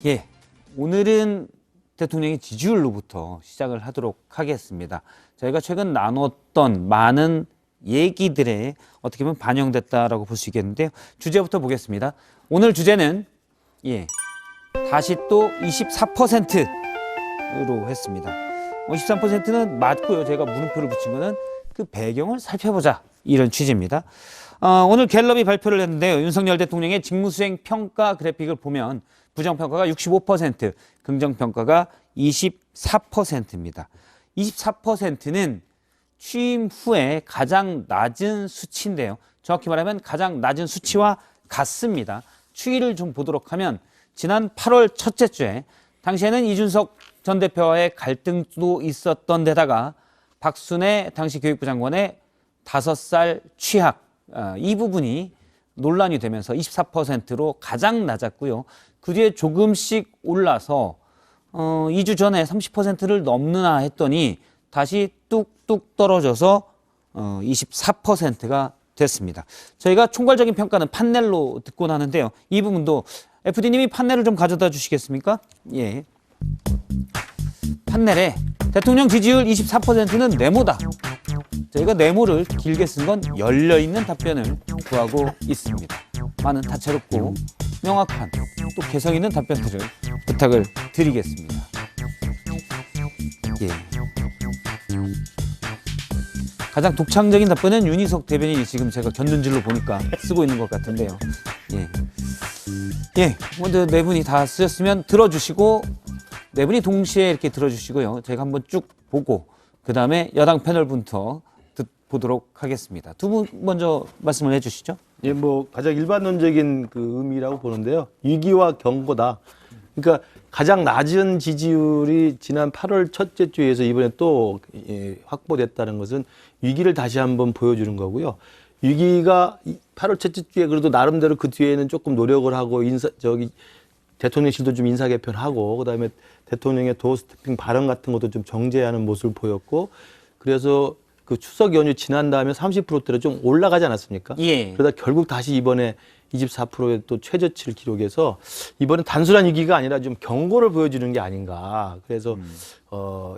예, 오늘은 대통령의 지지율로부터 시작을 하도록 하겠습니다. 저희가 최근 나눴던 많은 얘기들에 어떻게 보면 반영됐다라고 볼 수 있겠는데요. 주제부터 보겠습니다. 오늘 주제는 다시 또 24%로 했습니다. 23%는 맞고요. 제가 물음표를 붙인 거는 그 배경을 살펴보자 이런 취지입니다. 오늘 갤럽이 발표를 했는데요. 윤석열 대통령의 직무수행 평가 그래픽을 보면 부정평가가 65%, 긍정평가가 24%입니다. 24%는 취임 후에 가장 낮은 수치인데요. 정확히 말하면 가장 낮은 수치와 같습니다. 추이를 좀 보도록 하면 지난 8월 첫째 주에 당시에는 이준석 전 대표와의 갈등도 있었던 데다가 박순애 당시 교육부 장관의 5살 취학, 이 부분이 논란이 되면서 24%로 가장 낮았고요. 그 뒤에 조금씩 올라서 2주 전에 30%를 넘느나 했더니 다시 뚝뚝 떨어져서 24%가 됐습니다. 저희가 총괄적인 평가는 판넬로 듣곤 하는데요. 이 부분도 FD님이 판넬을 좀 가져다 주시겠습니까? 예. 판넬에 대통령 지지율 24%는 네모다. 저희가 네모를 길게 쓴 건 열려있는 답변을 구하고 있습니다. 많은 다채롭고 명확한 또 개성 있는 답변들을 부탁을 드리겠습니다. 예. 가장 독창적인 답변은 윤희석 대변인이 지금 제가 견눈질로 보니까 쓰고 있는 것 같은데요. 먼저 네 분이 다 쓰셨으면 들어주시고 네 분이 동시에 이렇게 들어주시고요. 제가 한번 쭉 보고 그 다음에 여당 패널분부터 보도록 하겠습니다. 두 분 먼저 말씀을 해주시죠. 예, 뭐 가장 일반론적인 그 의미라고 보는데요. 위기와 경고다. 그러니까 가장 낮은 지지율이 지난 8월 첫째 주에서 이번에 또 확보됐다는 것은 위기를 다시 한번 보여주는 거고요. 위기가 8월 첫째 주에 그래도 나름대로 그 뒤에는 조금 노력을 하고 대통령실도 좀 인사 개편하고 그다음에 대통령의 도어 스태핑 발언 같은 것도 좀 정제하는 모습을 보였고 그래서 그 추석 연휴 지난 다음에 30%대로 좀 올라가지 않았습니까? 예. 그러다 결국 다시 이번에 24%의 또 최저치를 기록해서 이번엔 단순한 위기가 아니라 좀 경고를 보여주는 게 아닌가. 그래서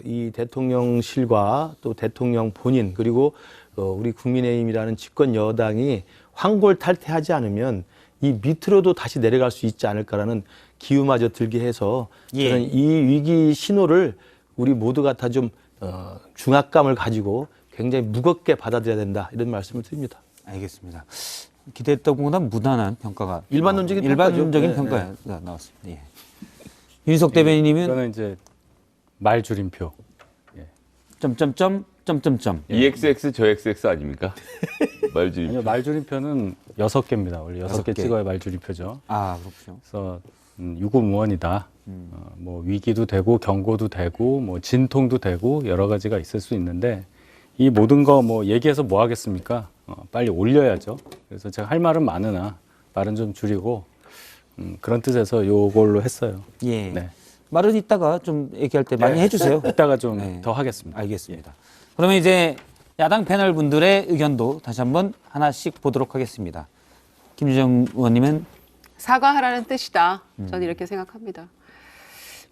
이 대통령실과 또 대통령 본인 그리고 우리 국민의힘이라는 집권 여당이 황골탈퇴하지 않으면 이 밑으로도 다시 내려갈 수 있지 않을까라는 기우마저 들게 해서 저는 이 위기 신호를 우리 모두가 다 좀 중압감을 가지고 굉장히 무겁게 받아들여야 된다 이런 말씀을 드립니다. 알겠습니다. 기대했던 것보다 무난한 평가가 일반론적인 평가가 나왔습니다. 예. 윤석 대변인님은 저는 이제 말 줄임표. 점점점. EXX 저 XX 아닙니까? 말줄임표. 아니요, 말 줄임표는 6개입니다. 원래 6개 찍어야 말 줄임표죠. 아, 그렇죠. 그래서 유구무원이다. 뭐 위기도 되고 경고도 되고 뭐 진통도 되고 여러 가지가 있을 수 있는데 이 모든 거 뭐 얘기해서 뭐 하겠습니까? 빨리 올려야죠. 그래서 제가 할 말은 많으나 말은 좀 줄이고 그런 뜻에서 요걸로 했어요. 예. 네. 말은 이따가 좀 얘기할 때 많이 해주세요. 이따가 좀 네. 더 하겠습니다. 알겠습니다. 그러면 이제 야당 패널 분들의 의견도 다시 한번 하나씩 보도록 하겠습니다. 김주정 의원님은 사과하라는 뜻이다. 저는 이렇게 생각합니다.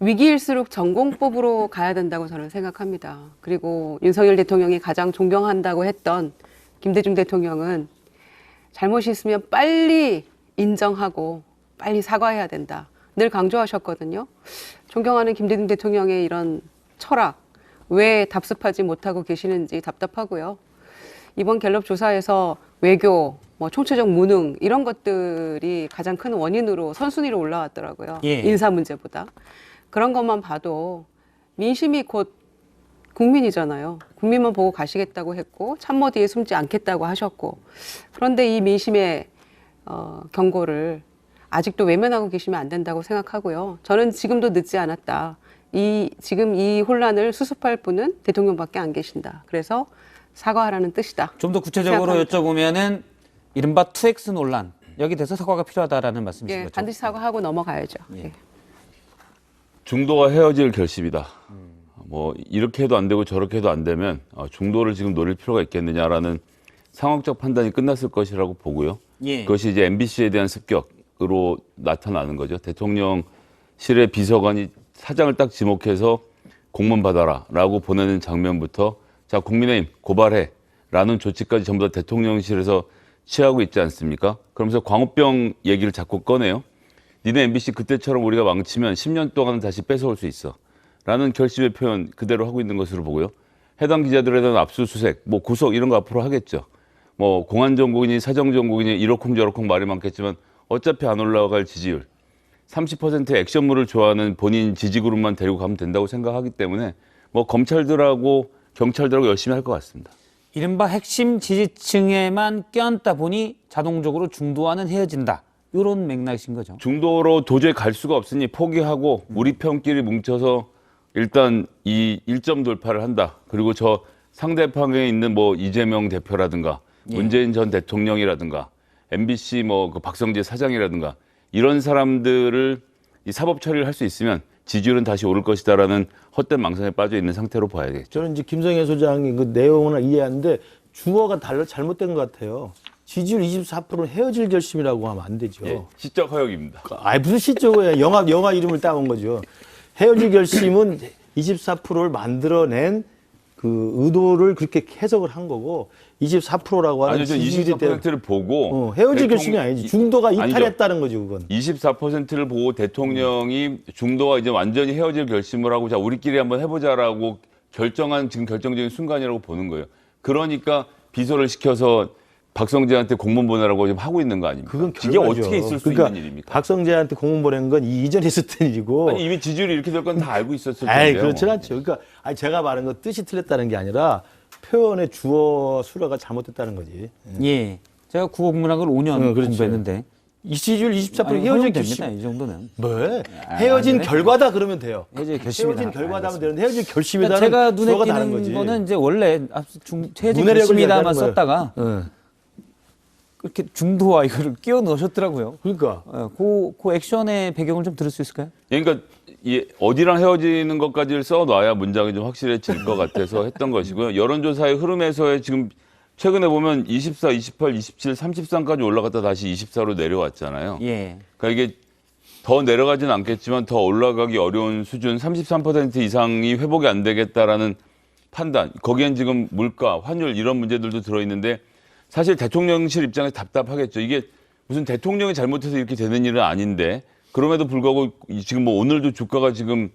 위기일수록 전공법으로 가야 된다고 저는 생각합니다. 그리고 윤석열 대통령이 가장 존경한다고 했던 김대중 대통령은 잘못이 있으면 빨리 인정하고 빨리 사과해야 된다. 늘 강조하셨거든요. 존경하는 김대중 대통령의 이런 철학, 왜 답습하지 못하고 계시는지 답답하고요. 이번 갤럽 조사에서 외교, 뭐 총체적 무능 이런 것들이 가장 큰 원인으로 선순위로 올라왔더라고요. 예. 인사 문제보다. 그런 것만 봐도 민심이 곧 국민이잖아요. 국민만 보고 가시겠다고 했고 참모 뒤에 숨지 않겠다고 하셨고 그런데 이 민심의 경고를 아직도 외면하고 계시면 안 된다고 생각하고요. 저는 지금도 늦지 않았다. 지금 이 혼란을 수습할 분은 대통령밖에 안 계신다. 그래서 사과하라는 뜻이다. 좀 더 구체적으로 여쭤보면은 이른바 2X 논란 여기 대해서 사과가 필요하다라는 말씀이신 거죠? 반드시 사과하고 넘어가야죠. 예. 중도가 헤어질 결심이다. 뭐 이렇게 해도 안 되고 저렇게 해도 안 되면 중도를 지금 노릴 필요가 있겠느냐라는 상황적 판단이 끝났을 것이라고 보고요. 예. 그것이 이제 MBC에 대한 습격으로 나타나는 거죠. 대통령 실의 비서관이 사장을 딱 지목해서 공문 받아라라고 보내는 장면부터 자 국민의힘 고발해라는 조치까지 전부 다 대통령실에서 취하고 있지 않습니까? 그러면서 광우병 얘기를 자꾸 꺼내요. 니네 MBC 그때처럼 우리가 망치면 10년 동안은 다시 뺏어올 수 있어. 라는 결심의 표현 그대로 하고 있는 것으로 보고요. 해당 기자들에 대한 압수수색, 뭐 구속 이런 거 앞으로 하겠죠. 뭐 공안정국이니 사정정국이니 이러쿵저러쿵 말이 많겠지만 어차피 안 올라갈 지지율. 30%의 액션물을 좋아하는 본인 지지그룹만 데리고 가면 된다고 생각하기 때문에 뭐 검찰들하고 경찰들하고 열심히 할 것 같습니다. 이른바 핵심 지지층에만 껴안다 보니 자동적으로 중도와는 헤어진다. 이런 맥락이신 거죠. 중도로 도저히 갈 수가 없으니 포기하고 우리 편끼리 뭉쳐서 일단 이 1점 돌파를 한다. 그리고 저 상대방에 있는 뭐 이재명 대표라든가 문재인 전 대통령이라든가 MBC 뭐 그 박성재 사장이라든가 이런 사람들을 이 사법 처리를 할 수 있으면 지지율은 다시 오를 것이다라는 헛된 망상에 빠져 있는 상태로 봐야겠죠. 저는 이제 김성애 소장이 그 내용을 이해하는데 주어가 잘못된 것 같아요. 지지율 24%는 헤어질 결심이라고 하면 안 되죠. 예, 시적 허용입니다. 무슨 시적이야. 영화 이름을 따온 거죠. 헤어질 결심은 24%를 만들어낸 그 의도를 그렇게 해석을 한 거고 24%라고 하는 아니죠. 지지율에 대한 24%를 보고 헤어질 결심이 아니지. 중도가 이탈했다는 거지 그건. 24%를 보고 대통령이 중도와 이제 완전히 헤어질 결심을 하고 자 우리끼리 한번 해보자라고 결정한 지금 결정적인 순간이라고 보는 거예요. 그러니까 비서를 시켜서 박성재한테 공문 보내라고 지금 하고 있는 거 아닙니까? 그건 이게 결과죠. 어떻게 있을 수 그러니까 있는 일입니까? 박성재한테 공문 보낸 건 이전에 있었던 일이고. 아니, 이미 지지율이 이렇게 될 건 다 알고 있었을 아이, 텐데요. 그렇진 않죠. 그러니까 제가 말한 건 뜻이 틀렸다는 게 아니라 표현의 주어 수로가 잘못됐다는 거지. 예. 제가 국어 국문학을 5년 그렇죠. 공부했는데 이 지지율 24% 아니, 헤어질 허용됩니다. 결심. 이 정도는. 뭐? 헤어진 결과다 그러면 돼요. 헤어질 결심이다. 헤어진 결과다 하면 알겠습니다. 되는데 헤어질 결심이다는 그러니까 제가 눈에 주어가 다른 띄는 거지. 거는 이제 원래 헤어질 문해력을 결심이다만 얘기하는 거예요. 썼다가 응. 그렇게 중도와 이거를 끼워 넣으셨더라고요. 그러니까. 그 액션의 배경을 좀 들을 수 있을까요? 그러니까 이 어디랑 헤어지는 것까지를 써놔야 문장이 좀 확실해질 것 같아서 했던 것이고요. 여론조사의 흐름에서의 지금 최근에 보면 24, 28, 27, 33까지 올라갔다 다시 24로 내려왔잖아요. 예. 그러니까 이게 더 내려가지는 않겠지만 더 올라가기 어려운 수준 33% 이상이 회복이 안 되겠다라는 판단. 거기엔 지금 물가, 환율 이런 문제들도 들어있는데 사실 대통령실 입장에서 답답하겠죠. 이게 무슨 대통령이 잘못해서 이렇게 되는 일은 아닌데 그럼에도 불구하고 지금 뭐 오늘도 주가가 지금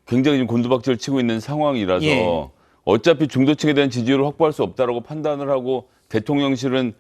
굉장히 지금 곤두박질을 치고 있는 상황이라서 예. 어차피 중도층에 대한 지지율을 확보할 수 없다라고 판단을 하고 대통령실은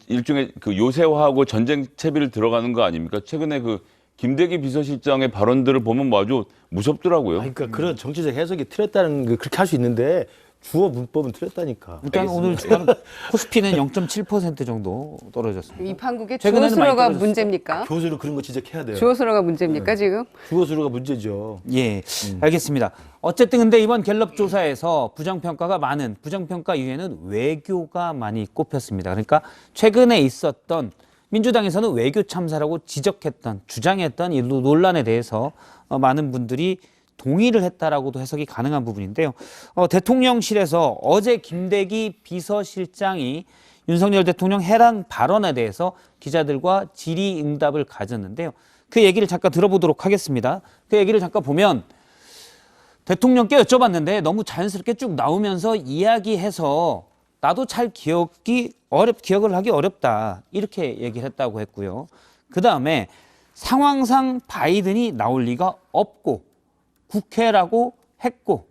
일종의 그 요새화하고 전쟁 채비를 들어가는 거 아닙니까? 최근에 그 김대기 비서실장의 발언들을 보면 뭐 아주 무섭더라고요. 그러니까 그런 정치적 해석이 틀렸다는 게 그렇게 할 수 있는데 주어 문법은 틀렸다니까. 일단 오늘 주가는 코스피는 0.7% 정도 떨어졌습니다. 이 판국의 최근에는 많이 주어수로가 떨어졌어요. 문제입니까? 교수로 그런 거 지적해야 돼요. 주어수로가 문제입니까 지금? 주어수로가 문제죠. 예, 알겠습니다. 어쨌든 근데 이번 갤럽 조사에서 부정평가가 많은 부정평가 이유에는 외교가 많이 꼽혔습니다. 그러니까 최근에 있었던 민주당에서는 외교 참사라고 지적했던 주장했던 이 논란에 대해서 많은 분들이 동의를 했다라고도 해석이 가능한 부분인데요. 대통령실에서 어제 김대기 비서실장이 윤석열 대통령 해당 발언에 대해서 기자들과 질의응답을 가졌는데요. 그 얘기를 잠깐 들어보도록 하겠습니다. 그 얘기를 잠깐 보면 대통령께 여쭤봤는데 너무 자연스럽게 쭉 나오면서 이야기해서 나도 잘 기억을 하기 어렵다. 이렇게 얘기를 했다고 했고요. 그 다음에 상황상 바이든이 나올 리가 없고 국회라고 했고,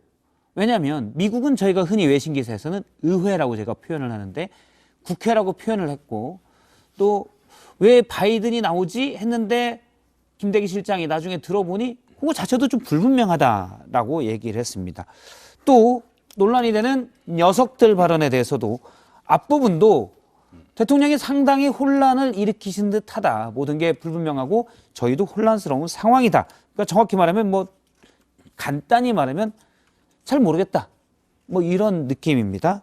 왜냐하면 미국은 저희가 흔히 외신 기사에서는 의회라고 제가 표현을 하는데 국회라고 표현을 했고, 또 왜 바이든이 나오지 했는데 김대기 실장이 나중에 들어보니 그거 자체도 좀 불분명하다라고 얘기를 했습니다. 또 논란이 되는 녀석들 발언에 대해서도 앞부분도 대통령이 상당히 혼란을 일으키신 듯하다. 모든 게 불분명하고 저희도 혼란스러운 상황이다. 그러니까 정확히 말하면 뭐 간단히 말하면 잘 모르겠다. 뭐 이런 느낌입니다.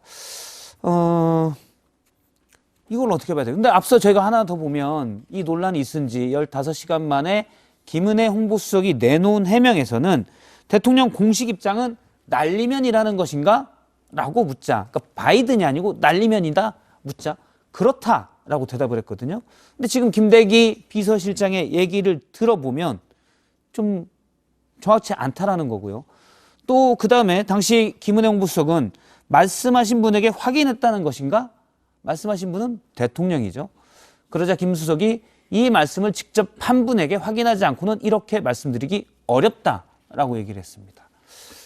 이걸 어떻게 봐야 돼요? 근데 앞서 저희가 하나 더 보면 이 논란이 있은 지 15시간 만에 김은혜 홍보수석이 내놓은 해명에서는 대통령 공식 입장은 날리면이라는 것인가? 라고 묻자. 그러니까 바이든이 아니고 날리면이다? 묻자. 그렇다라고 대답을 했거든요. 근데 지금 김대기 비서실장의 얘기를 들어보면 좀 정확치 않다라는 거고요. 또 그다음에 당시 김은혜 홍보수석은 말씀하신 분에게 확인했다는 것인가? 말씀하신 분은 대통령이죠. 그러자 김 수석이 이 말씀을 직접 한 분에게 확인하지 않고는 이렇게 말씀드리기 어렵다라고 얘기를 했습니다.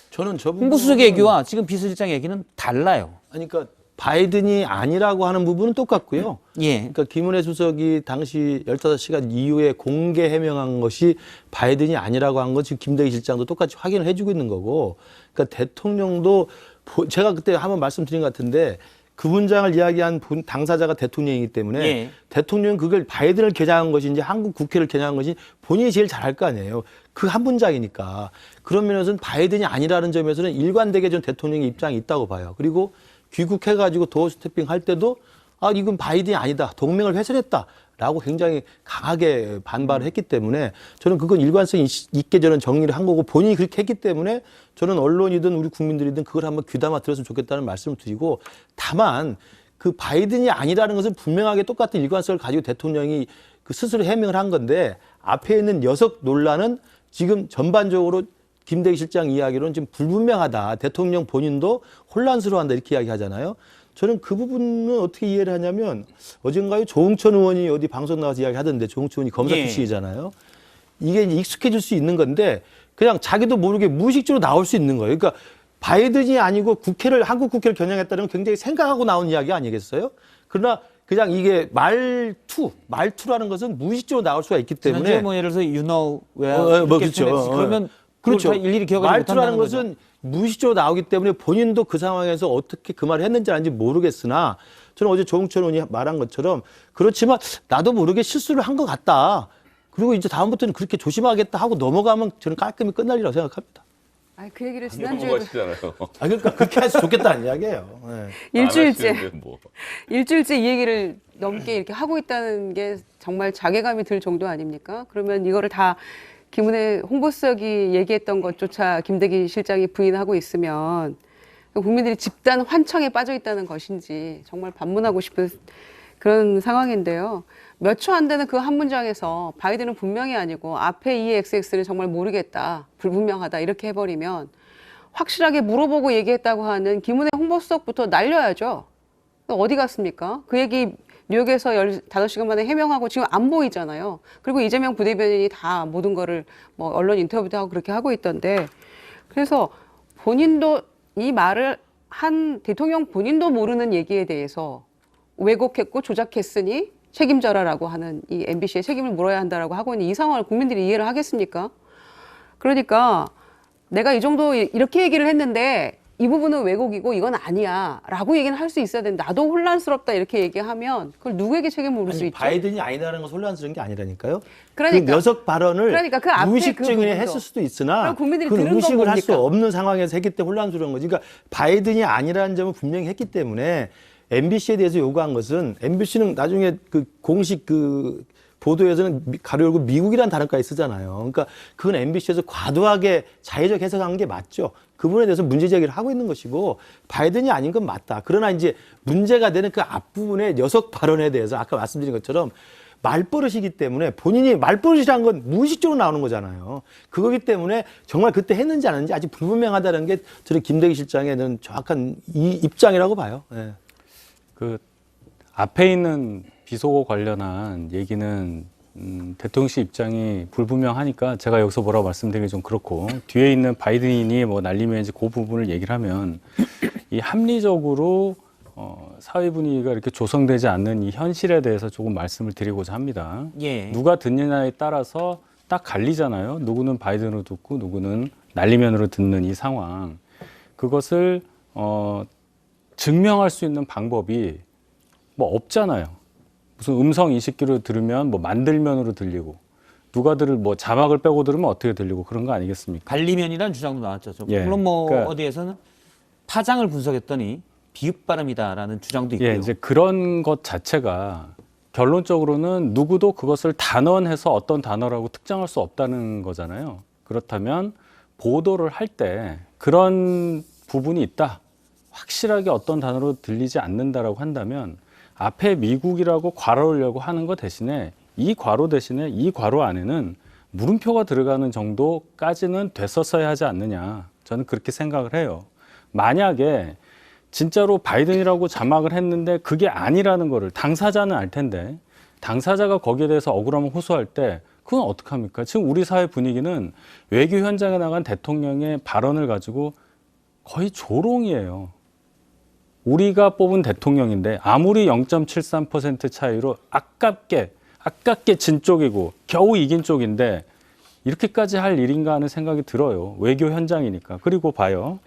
저는 저 홍보수석의 얘기와 지금 비서실장의 얘기는 달라요. 아니, 그러니까 바이든이 아니라고 하는 부분은 똑같고요. 예. 그러니까 김은혜 수석이 당시 15시간 이후에 공개 해명한 것이 바이든이 아니라고 한 건 지금 김대기 실장도 똑같이 확인을 해주고 있는 거고, 그러니까 대통령도 제가 그때 한번 말씀드린 것 같은데 그 문장을 이야기한 당사자가 대통령이기 때문에 예. 대통령은 그걸 바이든을 겨냥한 것인지 한국 국회를 겨냥한 것인지 본인이 제일 잘할 거 아니에요. 그 한 문장이니까. 그런 면에서는 바이든이 아니라는 점에서는 일관되게 전 대통령의 입장이 있다고 봐요. 그리고 귀국해가지고 도어 스태핑 할 때도 아, 이건 바이든이 아니다. 동맹을 훼손했다. 라고 굉장히 강하게 반발을 했기 때문에 저는 그건 일관성 있게 저는 정리를 한 거고 본인이 그렇게 했기 때문에 저는 언론이든 우리 국민들이든 그걸 한번 귀담아 들었으면 좋겠다는 말씀을 드리고 다만 그 바이든이 아니라는 것은 분명하게 똑같은 일관성을 가지고 대통령이 그 스스로 해명을 한 건데 앞에 있는 녀석 논란은 지금 전반적으로 김대기 실장 이야기로는 지금 불분명하다. 대통령 본인도 혼란스러워한다 이렇게 이야기하잖아요. 저는 그 부분은 어떻게 이해를 하냐면 어젠가요 조응천 의원이 어디 방송 나와서 이야기하던데 조응천 의원이 검사 예. 출신이잖아요. 이게 이제 익숙해질 수 있는 건데 그냥 자기도 모르게 무의식적으로 나올 수 있는 거예요. 그러니까 바이든이 아니고 한국 국회를 겨냥했다는 건 굉장히 생각하고 나온 이야기 아니겠어요? 그러나 그냥 이게 말투라는 것은 무의식적으로 나올 수가 있기 때문에 지난주에 뭐 예를 들어서 you know where 뭐 이렇게 그렇죠. 표현했지. 그러면 그렇죠. 다 일일이 기억하지 말투라는 못한다는 것은 거죠. 무의식적으로 나오기 때문에 본인도 그 상황에서 어떻게 그 말을 했는지 아닌지 모르겠으나 저는 어제 조응천 의원이 말한 것처럼 그렇지만 나도 모르게 실수를 한 것 같다. 그리고 이제 다음부터는 그렇게 조심하겠다 하고 넘어가면 저는 깔끔히 끝날리라고 생각합니다. 아, 그 얘기를 너무 지난주에도 하시잖아요. 아, 그러니까 그렇게 해서 좋겠다는 이야기예요. 네. 일주일째 뭐. 일주일째 이 얘기를 넘게 이렇게 하고 있다는 게 정말 자괴감이 들 정도 아닙니까? 그러면 이거를 다 김은혜 홍보수석이 얘기했던 것조차 김대기 실장이 부인하고 있으면 국민들이 집단 환청에 빠져 있다는 것인지 정말 반문하고 싶은 그런 상황인데요. 몇 초 안 되는 그 한 문장에서 바이든은 분명히 아니고 앞에 이 XX는 정말 모르겠다, 불분명하다 이렇게 해버리면 확실하게 물어보고 얘기했다고 하는 김은혜 홍보수석부터 날려야죠. 어디 갔습니까? 그 얘기 뉴욕에서 15시간 만에 해명하고 지금 안 보이잖아요. 그리고 이재명 부대변인이 다 모든 거를 뭐 언론 인터뷰도 하고 그렇게 하고 있던데 그래서 본인도 이 말을 한 대통령 본인도 모르는 얘기에 대해서 왜곡했고 조작했으니 책임져라라고 하는 이 MBC의 책임을 물어야 한다라고 하고 있는 이 상황을 국민들이 이해를 하겠습니까? 그러니까 내가 이 정도 이렇게 얘기를 했는데 이 부분은 왜곡이고 이건 아니야 라고 얘기는 할 수 있어야 되는데 나도 혼란스럽다 이렇게 얘기하면 그걸 누구에게 책임을 물을 수 아니, 있죠? 바이든이 아니라는 건 혼란스러운 게 아니라니까요. 그러니까. 그 녀석 발언을 그러니까 그 앞에 무의식적으로 그 부분도. 했을 수도 있으나 그럼 국민들이 그걸 들은 건 의식을 할 수 뭡니까? 없는 상황에서 했기 때문에 혼란스러운 거지. 그러니까 바이든이 아니라는 점을 분명히 했기 때문에 MBC에 대해서 요구한 것은 MBC는 나중에 그 공식 그 보도에서는 가로 열고 미국이라는 단어까지 쓰잖아요. 그러니까 그건 MBC에서 과도하게 자의적 해석한 게 맞죠. 그 부분에 대해서 문제 제기를 하고 있는 것이고 바이든이 아닌 건 맞다. 그러나 이제 문제가 되는 그 앞부분의 녀석 발언에 대해서 아까 말씀드린 것처럼 말버릇이기 때문에 본인이 말버릇이라는 건 무의식적으로 나오는 거잖아요. 그거기 때문에 정말 그때 했는지 안 했는지 아직 불분명하다는 게 저는 김대기 실장의 정확한 이 입장이라고 봐요. 네. 그 앞에 있는 비속어 관련한 얘기는 대통령실 입장이 불분명하니까 제가 여기서 뭐라고 말씀드리기 좀 그렇고 뒤에 있는 바이든이 뭐 날리면 이제 그 부분을 얘기를 하면 이 합리적으로 사회 분위기가 이렇게 조성되지 않는 이 현실에 대해서 조금 말씀을 드리고자 합니다. 예. 누가 듣느냐에 따라서 딱 갈리잖아요. 누구는 바이든으로 듣고 누구는 날리면으로 듣는 이 상황. 그것을 증명할 수 있는 방법이 뭐 없잖아요. 무슨 음성 인식기로 들으면 뭐 만들면으로 들리고 누가 들을 뭐 자막을 빼고 들으면 어떻게 들리고 그런 거 아니겠습니까? 관리면이라는 주장도 나왔죠. 예. 물론 뭐 그러니까 어디에서는 파장을 분석했더니 비읍 발음이다라는 주장도 있고요. 예, 이제 그런 것 자체가 결론적으로는 누구도 그것을 단언해서 어떤 단어라고 특정할 수 없다는 거잖아요. 그렇다면 보도를 할 때 그런 부분이 있다. 확실하게 어떤 단어로 들리지 않는다라고 한다면 앞에 미국이라고 괄호하려고 하는 것 대신에 이 괄호 대신에 이 괄호 안에는 물음표가 들어가는 정도까지는 됐었어야 하지 않느냐. 저는 그렇게 생각을 해요. 만약에 진짜로 바이든이라고 자막을 했는데 그게 아니라는 거를 당사자는 알 텐데 당사자가 거기에 대해서 억울함을 호소할 때 그건 어떡합니까? 지금 우리 사회 분위기는 외교 현장에 나간 대통령의 발언을 가지고 거의 조롱이에요. 우리가 뽑은 대통령인데 아무리 0.73% 차이로 아깝게 진 쪽이고 겨우 이긴 쪽인데 이렇게까지 할 일인가 하는 생각이 들어요. 외교 현장이니까. 그리고 봐요.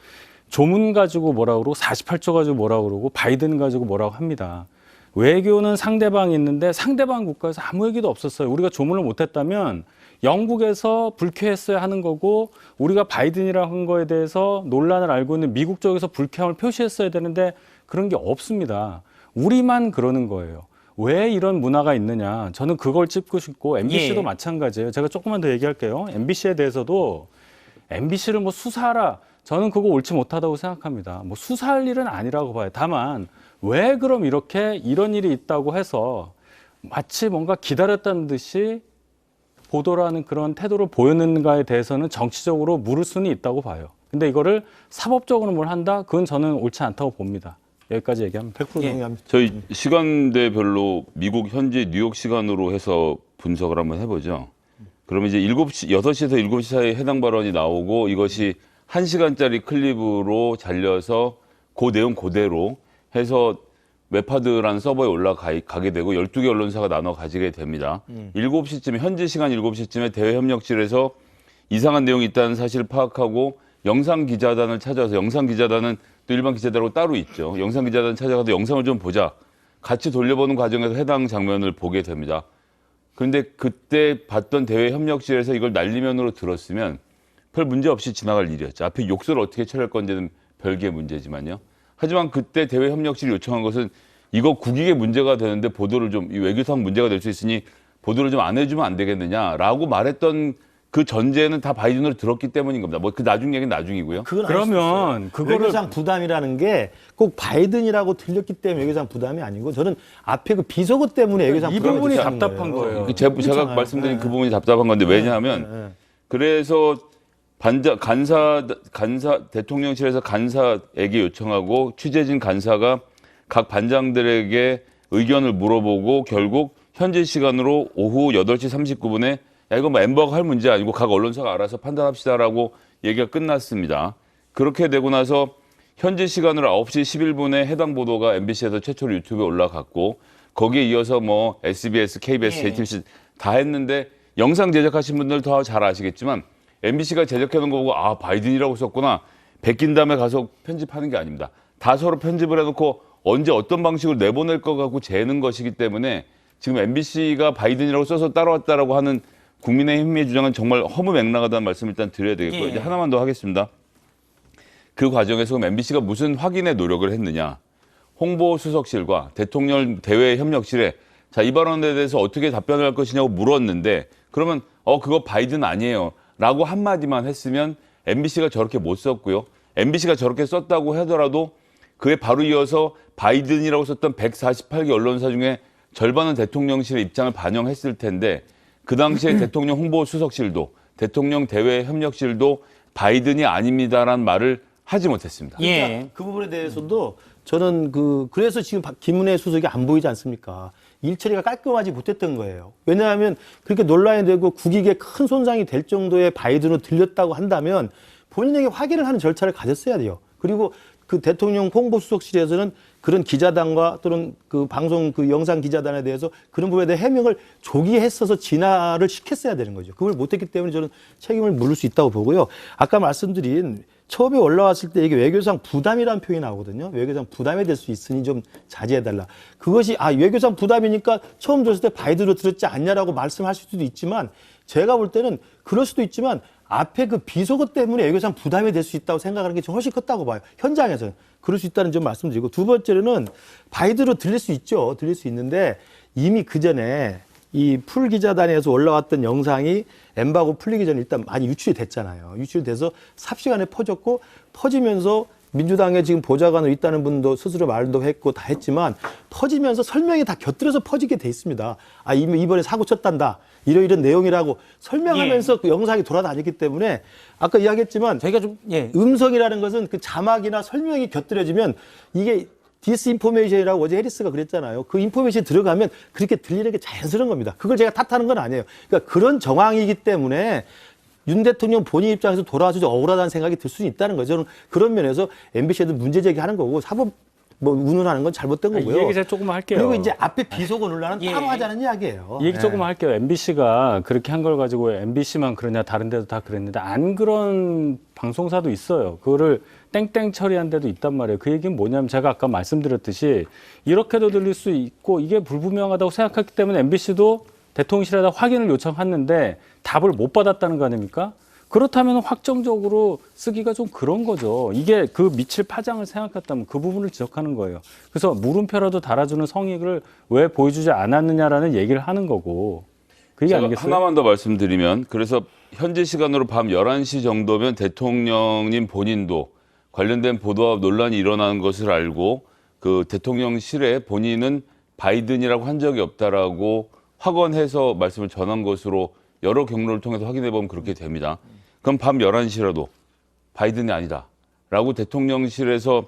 조문 가지고 뭐라 그러고 48조 가지고 뭐라 그러고 바이든 가지고 뭐라고 합니다. 외교는 상대방이 있는데 상대방 국가에서 아무 얘기도 없었어요. 우리가 조문을 못했다면 영국에서 불쾌했어야 하는 거고 우리가 바이든이라고 한 거에 대해서 논란을 알고 있는 미국 쪽에서 불쾌함을 표시했어야 되는데 그런 게 없습니다. 우리만 그러는 거예요. 왜 이런 문화가 있느냐. 저는 그걸 짚고 싶고 MBC도 예. 마찬가지예요. 제가 조금만 더 얘기할게요. MBC에 대해서도 MBC를 뭐 수사하라. 저는 그거 옳지 못하다고 생각합니다. 뭐 수사할 일은 아니라고 봐요. 다만 왜 그럼 이렇게 이런 일이 있다고 해서 마치 뭔가 기다렸다는 듯이 보도를 하는 그런 태도를 보였는가에 대해서는 정치적으로 물을 수는 있다고 봐요. 근데 이거를 사법적으로 뭘 한다? 그건 저는 옳지 않다고 봅니다. 여기까지 얘기합니다. 100% 동의합니다. 저희 시간대별로 미국 현지 뉴욕 시간으로 해서 분석을 한번 해보죠. 그러면 이제 6시에서 7시 사이에 해당 발언이 나오고 이것이 1시간짜리 클립으로 잘려서 그 내용 그대로 해서 웹하드라는 서버에 올라가게 되고 12개 언론사가 나눠 가지게 됩니다. 7시쯤에 현지 시간 7시쯤에 대외협력실에서 이상한 내용이 있다는 사실을 파악하고 영상기자단을 찾아서 영상기자단은 또 일반 기자들하고 따로 있죠. 영상기자단 찾아가서 영상을 좀 보자. 같이 돌려보는 과정에서 해당 장면을 보게 됩니다. 그런데 그때 봤던 대외협력실에서 이걸 날리면으로 들었으면 별 문제 없이 지나갈 일이었죠. 앞에 욕설을 어떻게 처리할 건지는 별개의 문제지만요. 하지만 그때 대외협력실이 요청한 것은 이거 국익에 문제가 되는데 보도를 좀 외교상 문제가 될 수 있으니 보도를 좀 안 해주면 안 되겠느냐라고 말했던 그 전제는 다 바이든으로 들었기 때문인 겁니다. 뭐 그 나중 얘기는 나중이고요. 그건 그러면 그거를 외교상 부담이라는 게 꼭 바이든이라고 들렸기 때문에 외교상 부담이 아니고 저는 앞에 그 비속어 때문에 외교상 이 부담이 부분이 됐다는 답답한 거예요. 제가 그렇잖아요. 말씀드린 그 부분이 답답한 건데 왜냐하면 그래서 대통령실에서 간사에게 요청하고 취재진 간사가 각 반장들에게 의견을 물어보고 결국 현지 시간으로 오후 8시 39분에 야 이거 뭐 엠버가 할 문제 아니고 각 언론사가 알아서 판단합시다라고 얘기가 끝났습니다. 그렇게 되고 나서 현지 시간으로 9시 11분에 해당 보도가 MBC에서 최초로 유튜브에 올라갔고 거기에 이어서 뭐 SBS, KBS, JTBC 다 했는데 영상 제작하신 분들 더 잘 아시겠지만 MBC가 제작해놓은 거 보고 아 바이든이라고 썼구나. 베낀 다음에 가서 편집하는 게 아닙니다. 다 서로 편집을 해놓고 언제 어떤 방식으로 내보낼 거 갖고 재는 것이기 때문에 지금 MBC가 바이든이라고 써서 따라왔다라고 하는 국민의힘의 주장은 정말 허무맹랑하다는 말씀을 일단 드려야 되겠고요. 이제 하나만 더 하겠습니다. 그 과정에서 그럼 MBC가 무슨 확인의 노력을 했느냐. 홍보수석실과 대통령 대외협력실에 자, 이 발언에 대해서 어떻게 답변을 할 것이냐고 물었는데 그러면 그거 바이든 아니에요. 라고 한마디만 했으면 MBC가 저렇게 못 썼고요. MBC가 저렇게 썼다고 하더라도 그에 바로 이어서 바이든이라고 썼던 148개 언론사 중에 절반은 대통령실의 입장을 반영했을 텐데 그 당시에 대통령 홍보수석실도 대통령 대외협력실도 바이든이 아닙니다라는 말을 하지 못했습니다. 그러니까 그 부분에 대해서도 저는 그래서 지금 김은혜 수석이 안 보이지 않습니까? 일 처리가 깔끔하지 못했던 거예요. 왜냐하면 그렇게 논란이 되고 국익에 큰 손상이 될 정도의 바이든으로 들렸다고 한다면 본인에게 확인을 하는 절차를 가졌어야 돼요. 그리고 그 대통령 홍보수석실에서는 그런 기자단과 또는 그 방송 그 영상 기자단에 대해서 그런 부분에 대해 해명을 조기에 했어서 진화를 시켰어야 되는 거죠. 그걸 못했기 때문에 저는 책임을 물을 수 있다고 보고요. 아까 말씀드린 처음에 올라왔을 때 이게 외교상 부담이라는 표현이 나오거든요. 외교상 부담이 될 수 있으니 좀 자제해달라. 그것이 외교상 부담이니까 처음 들었을 때 바이든으로 들었지 않냐라고 말씀할 수도 있지만 제가 볼 때는 그럴 수도 있지만 앞에 그 비속어 때문에 외교상 부담이 될 수 있다고 생각하는 게 좀 훨씬 컸다고 봐요. 현장에서는. 그럴 수 있다는 점 말씀드리고 두 번째로는 바이든으로 들릴 수 있죠. 들릴 수 있는데 이미 그 전에 이 풀 기자단에서 올라왔던 영상이 엠바고 풀리기 전에 일단 많이 유출이 됐잖아요. 유출돼서 삽시간에 퍼졌고 퍼지면서 민주당에 지금 보좌관으로 있다는 분도 스스로 말도 했고 다 했지만 터지면서 설명이 다 곁들여서 퍼지게 돼 있습니다. 아, 이번에 사고 쳤단다. 이런 내용이라고 설명하면서 그 영상이 돌아다녔기 때문에 아까 이야기했지만 저희가 좀 음성이라는 것은 그 자막이나 설명이 곁들여지면 이게 디스인포메이션이라고 어제 해리스가 그랬잖아요. 그 인포메이션이 들어가면 그렇게 들리는 게 자연스러운 겁니다. 그걸 제가 탓하는 건 아니에요. 그러니까 그런 정황이기 때문에 윤 대통령 본인 입장에서 돌아와서 좀 억울하다는 생각이 들 수 있다는 거죠. 저는 그런 면에서 MBC에도 문제 제기하는 거고 사법 뭐 운운하는 건 잘못된 거고요. 이 얘기 제가 조금 할게요. 그리고 이제 앞에 비속어 논란은 따로 하자는 이야기예요. 이 얘기 조금 할게요. MBC가 그렇게 한 걸 가지고 MBC만 그러냐 다른 데도 다 그랬는데 안 그런 방송사도 있어요. 그거를 땡땡 처리한 데도 있단 말이에요. 그 얘기는 뭐냐면 제가 아까 말씀드렸듯이 이렇게도 들릴 수 있고 이게 불분명하다고 생각했기 때문에 MBC도 대통령실에다 확인을 요청했는데 답을 못 받았다는 거 아닙니까? 그렇다면 확정적으로 쓰기가 좀 그런 거죠. 이게 그 미칠 파장을 생각했다면 그 부분을 지적하는 거예요. 그래서 물음표라도 달아주는 성의를 왜 보여주지 않았느냐라는 얘기를 하는 거고. 그게 제가 아니겠어요? 하나만 더 말씀드리면 그래서 현재 시간으로 밤 11시 정도면 대통령님 본인도 관련된 보도와 논란이 일어나는 것을 알고 그 대통령실에 본인은 바이든이라고 한 적이 없다라고 확언해서 말씀을 전한 것으로 여러 경로를 통해서 확인해 보면 그렇게 됩니다. 그럼 밤 11시라도 바이든이 아니다라고 대통령실에서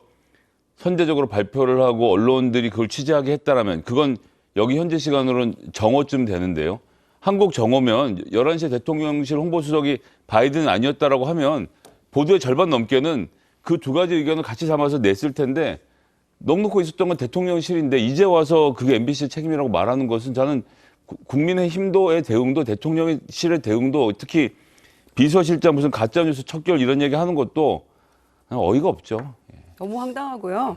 선제적으로 발표를 하고 언론들이 그걸 취재하게 했다라면 그건 여기 현재 시간으로는 정오쯤 되는데요. 한국 정오면 11시에 대통령실 홍보수석이 바이든은 아니었다라고 하면 보도의 절반 넘게는 그 두 가지 의견을 같이 담아서 냈을 텐데 넉넉히 있었던 건 대통령실인데 이제 와서 그게 MBC 책임이라고 말하는 것은 저는 국민의힘도의 대응도 대통령실의 대응도 특히 비서실장 무슨 가짜뉴스 척결 이런 얘기 하는 것도 어이가 없죠. 너무 황당하고요.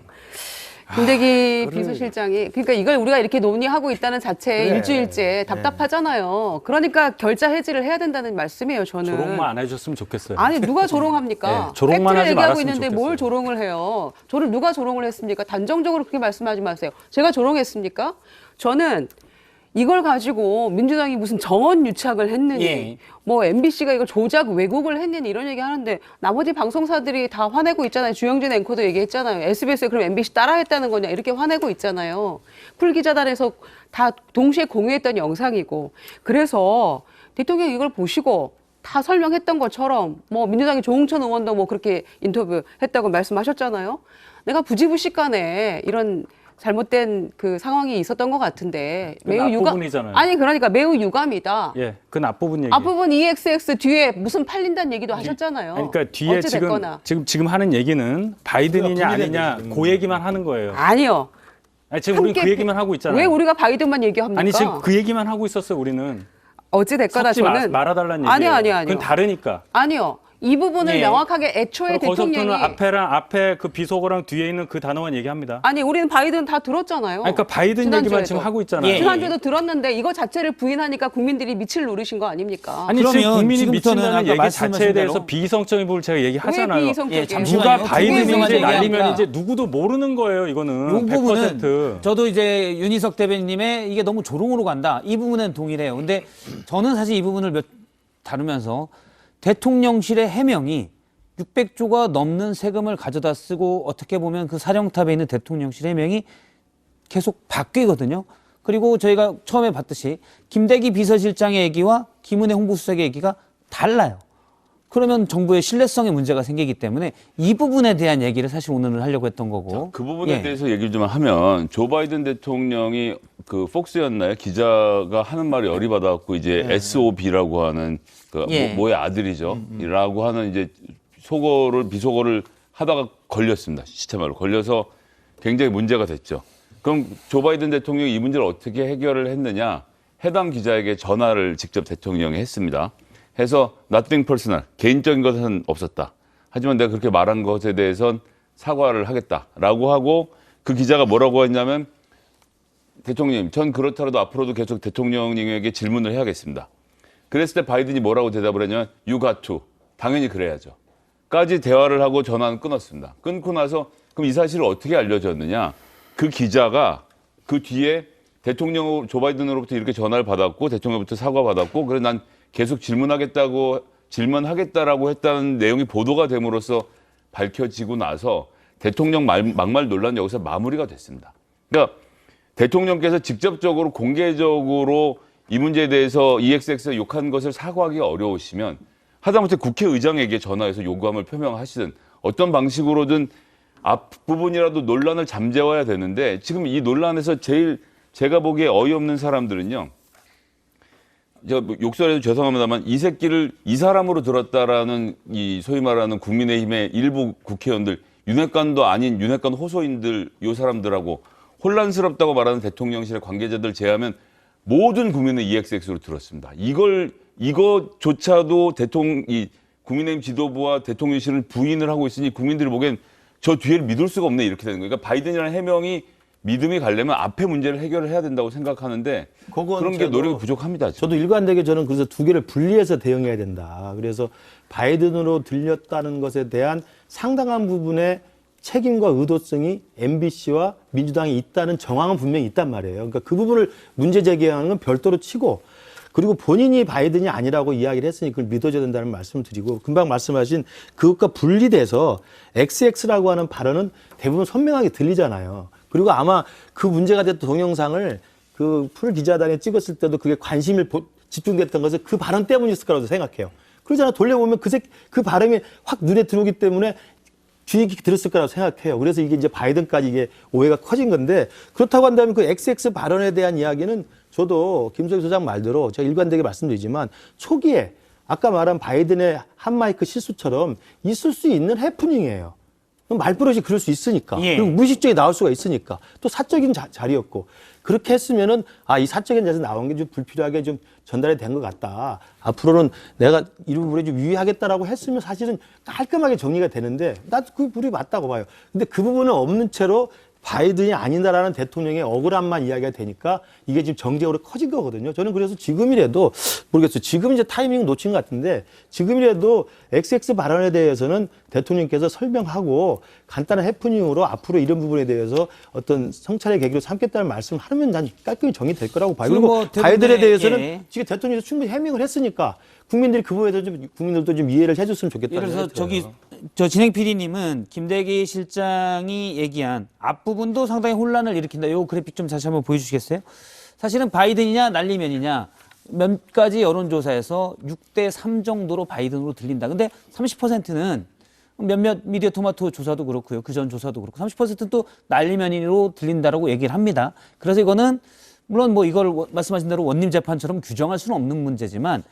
김대기 비서실장이 그러니까 이걸 우리가 이렇게 논의하고 있다는 자체에 일주일째 답답하잖아요. 그러니까 결자 해지를 해야 된다는 말씀이에요. 저는. 조롱만 안 해줬으면 좋겠어요. 아니 누가 조롱합니까? 네, 조롱만 팩트를 하지 얘기하고 말았으면 있는데 좋겠어요. 뭘 조롱을 해요? 저를 누가 조롱을 했습니까? 단정적으로 그렇게 말씀하지 마세요. 제가 조롱했습니까? 저는 이걸 가지고 민주당이 무슨 정원 유착을 했느니 뭐 MBC가 이걸 조작 왜곡을 했느니 이런 얘기 하는데 나머지 방송사들이 다 화내고 있잖아요. 주영진 앵커도 얘기했잖아요. SBS에 그럼 MBC 따라했다는 거냐 이렇게 화내고 있잖아요. 풀기자단에서 다 동시에 공유했던 영상이고 그래서 대통령이 이걸 보시고 다 설명했던 것처럼 뭐 민주당의 조홍천 의원도 뭐 그렇게 인터뷰했다고 말씀하셨잖아요. 내가 부지불식간에 이런 잘못된 그 상황이 있었던 것 같은데 매우 앞부분이잖아요. 아니 그러니까 매우 유감이다. 예, 그 앞부분 얘기. 앞부분 EXX 뒤에 무슨 팔린다는 얘기도 하셨잖아요. 아니, 그러니까 뒤에 어찌 됐거나. 지금 하는 얘기는 바이든이냐 아니냐 그 얘기만 하는 거예요. 아니요. 아니, 지금 우리 그 얘기만 하고 있잖아요. 왜 우리가 바이든만 얘기합니까? 아니 지금 그 얘기만 하고 있었어요. 우리는 어찌 됐거나 섞지 저는 말아달라는 얘기예요. 아니요. 그건 다르니까. 아니요. 이 부분을 명확하게 애초에 거기서부터는 대통령이 앞에 그 비속어랑 뒤에 있는 그 단어만 얘기합니다. 아니 우리는 바이든 다 들었잖아요. 아니, 그러니까 바이든 얘기만 지난주에도. 지금 하고 있잖아요. 지난주도 들었는데 이거 자체를 부인하니까 국민들이 밑을 노리신 거 아닙니까? 아니 지금 그러면 국민이 지금부터는 미친다는 아까 얘기 말씀하신 자체에 대해서 대로 비이성적인 부분을 제가 얘기하잖아요. 왜 비이성적이에요? 예, 잠시만요. 누가 그게 바이든인지 중요한 날리면 얘기입니다. 이제 누구도 모르는 거예요. 이거는 이 부분은 100%. 저도 이제 윤희석 대변인님의 이게 너무 조롱으로 간다. 이 부분은 동일해요. 근데 저는 사실 이 부분을 다루면서 대통령실의 해명이 600조가 넘는 세금을 가져다 쓰고 어떻게 보면 그 사령탑에 있는 대통령실 해명이 계속 바뀌거든요. 그리고 저희가 처음에 봤듯이 김대기 비서실장의 얘기와 김은혜 홍보수석의 얘기가 달라요. 그러면 정부의 신뢰성에 문제가 생기기 때문에 이 부분에 대한 얘기를 사실 오늘은 하려고 했던 거고. 그 부분에 예. 대해서 얘기를 좀 하면 조 바이든 대통령이 그 폭스였나요? 기자가 하는 말이 열이 받아갖고 이제 SOB라고 하는 그 예. 모의 아들이죠. 라고 하는 이제 비속어를 하다가 걸렸습니다. 시체말로 걸려서 굉장히 문제가 됐죠. 그럼 조 바이든 대통령이 이 문제를 어떻게 해결을 했느냐? 해당 기자에게 전화를 직접 대통령이 했습니다. 해서 nothing personal, 개인적인 것은 없었다. 하지만 내가 그렇게 말한 것에 대해선 사과를 하겠다라고 하고 그 기자가 뭐라고 했냐면 대통령님, 전 그렇더라도 앞으로도 계속 대통령님에게 질문을 해야겠습니다. 그랬을 때 바이든이 뭐라고 대답을 했냐면 you got to, 당연히 그래야죠. 까지 대화를 하고 전화는 끊었습니다. 끊고 나서 그럼 이 사실을 어떻게 알려졌느냐? 그 기자가 그 뒤에 조 바이든으로부터 이렇게 전화를 받았고 대통령부터 사과받았고 그래서 난 계속 질문하겠다라고 했다는 내용이 보도가 됨으로써 밝혀지고 나서 대통령 막말 논란 여기서 마무리가 됐습니다. 그러니까 대통령께서 직접적으로 공개적으로 이 문제에 대해서 EXX가 욕한 것을 사과하기 어려우시면 하다못해 국회의장에게 전화해서 요구함을 표명하시든 어떤 방식으로든 앞부분이라도 논란을 잠재워야 되는데 지금 이 논란에서 제일 제가 보기에 어이없는 사람들은요. 제가 뭐 욕설해도 죄송합니다만 이 새끼를 이 사람으로 들었다라는 이 소위 말하는 국민의힘의 일부 국회의원들 윤핵관도 아닌 윤핵관 호소인들 요 사람들하고 혼란스럽다고 말하는 대통령실의 관계자들 제외하면 모든 국민은 EXX로 들었습니다. 이거조차도 국민의힘 지도부와 대통령실은 부인을 하고 있으니 국민들이 보기엔 저 뒤를 믿을 수가 없네 이렇게 되는 거예요. 그러니까 바이든이라는 해명이 믿음이 가려면 앞에 문제를 해결을 해야 된다고 생각하는데 그런 게 노력이 부족합니다. 지금. 저도 일관되게 저는 그래서 두 개를 분리해서 대응해야 된다. 그래서 바이든으로 들렸다는 것에 대한 상당한 부분의 책임과 의도성이 MBC와 민주당이 있다는 정황은 분명히 있단 말이에요. 그러니까 그 부분을 문제 제기하는 건 별도로 치고 그리고 본인이 바이든이 아니라고 이야기를 했으니 그걸 믿어줘야 된다는 말씀을 드리고 금방 말씀하신 그것과 분리돼서 XX라고 하는 발언은 대부분 선명하게 들리잖아요. 그리고 아마 그 문제가 됐던 동영상을 그 풀 기자단에 찍었을 때도 그게 관심이 집중됐던 것은 그 발언 때문이었을 거라고 생각해요. 그러잖아. 돌려보면 그 발음이 확 눈에 들어오기 때문에 주의 깊게 들었을 거라고 생각해요. 그래서 이게 이제 바이든까지 이게 오해가 커진 건데 그렇다고 한다면 그 XX 발언에 대한 이야기는 저도 김석희 소장 말대로 제가 일관되게 말씀드리지만 초기에 아까 말한 바이든의 한마이크 실수처럼 있을 수 있는 해프닝이에요. 말버릇이 그럴 수 있으니까. 예. 그리고 무의식적이 나올 수가 있으니까. 또 사적인 자리였고. 그렇게 했으면은, 이 사적인 자리에서 나온 게 좀 불필요하게 좀 전달이 된 것 같다. 앞으로는 내가 이 부분에 좀 유의하겠다라고 했으면 사실은 깔끔하게 정리가 되는데, 나도 그 부분이 맞다고 봐요. 근데 그 부분은 없는 채로 바이든이 아니다라는 대통령의 억울함만 이야기가 되니까 이게 지금 정쟁으로 커진 거거든요. 저는 그래서 지금이라도 모르겠어요. 지금 이제 타이밍 놓친 것 같은데 지금이라도 XX 발언에 대해서는 대통령께서 설명하고 간단한 해프닝으로 앞으로 이런 부분에 대해서 어떤 성찰의 계기로 삼겠다는 말씀을 하면 난 깔끔히 정리될 거라고 봐요. 그리고 뭐 바이든에 대해서는 예. 지금 대통령이 충분히 해명을 했으니까 국민들이 그 부분에 대해서 국민들도 좀 이해를 해줬으면 좋겠다는 예를 들어서 생각이 들어요. 저 진행 PD님은 김대기 실장이 얘기한 앞부분도 상당히 혼란을 일으킨다. 요 그래픽 좀 다시 한번 보여주시겠어요? 사실은 바이든이냐 날리면이냐 몇 가지 여론조사에서 6대3 정도로 바이든으로 들린다. 근데 30%는 몇몇 미디어 토마토 조사도 그렇고요. 그전 조사도 그렇고 30%는 또 날리면으로 들린다라고 얘기를 합니다. 그래서 이거는 물론 뭐 이걸 말씀하신 대로 원님 재판처럼 규정할 수는 없는 문제지만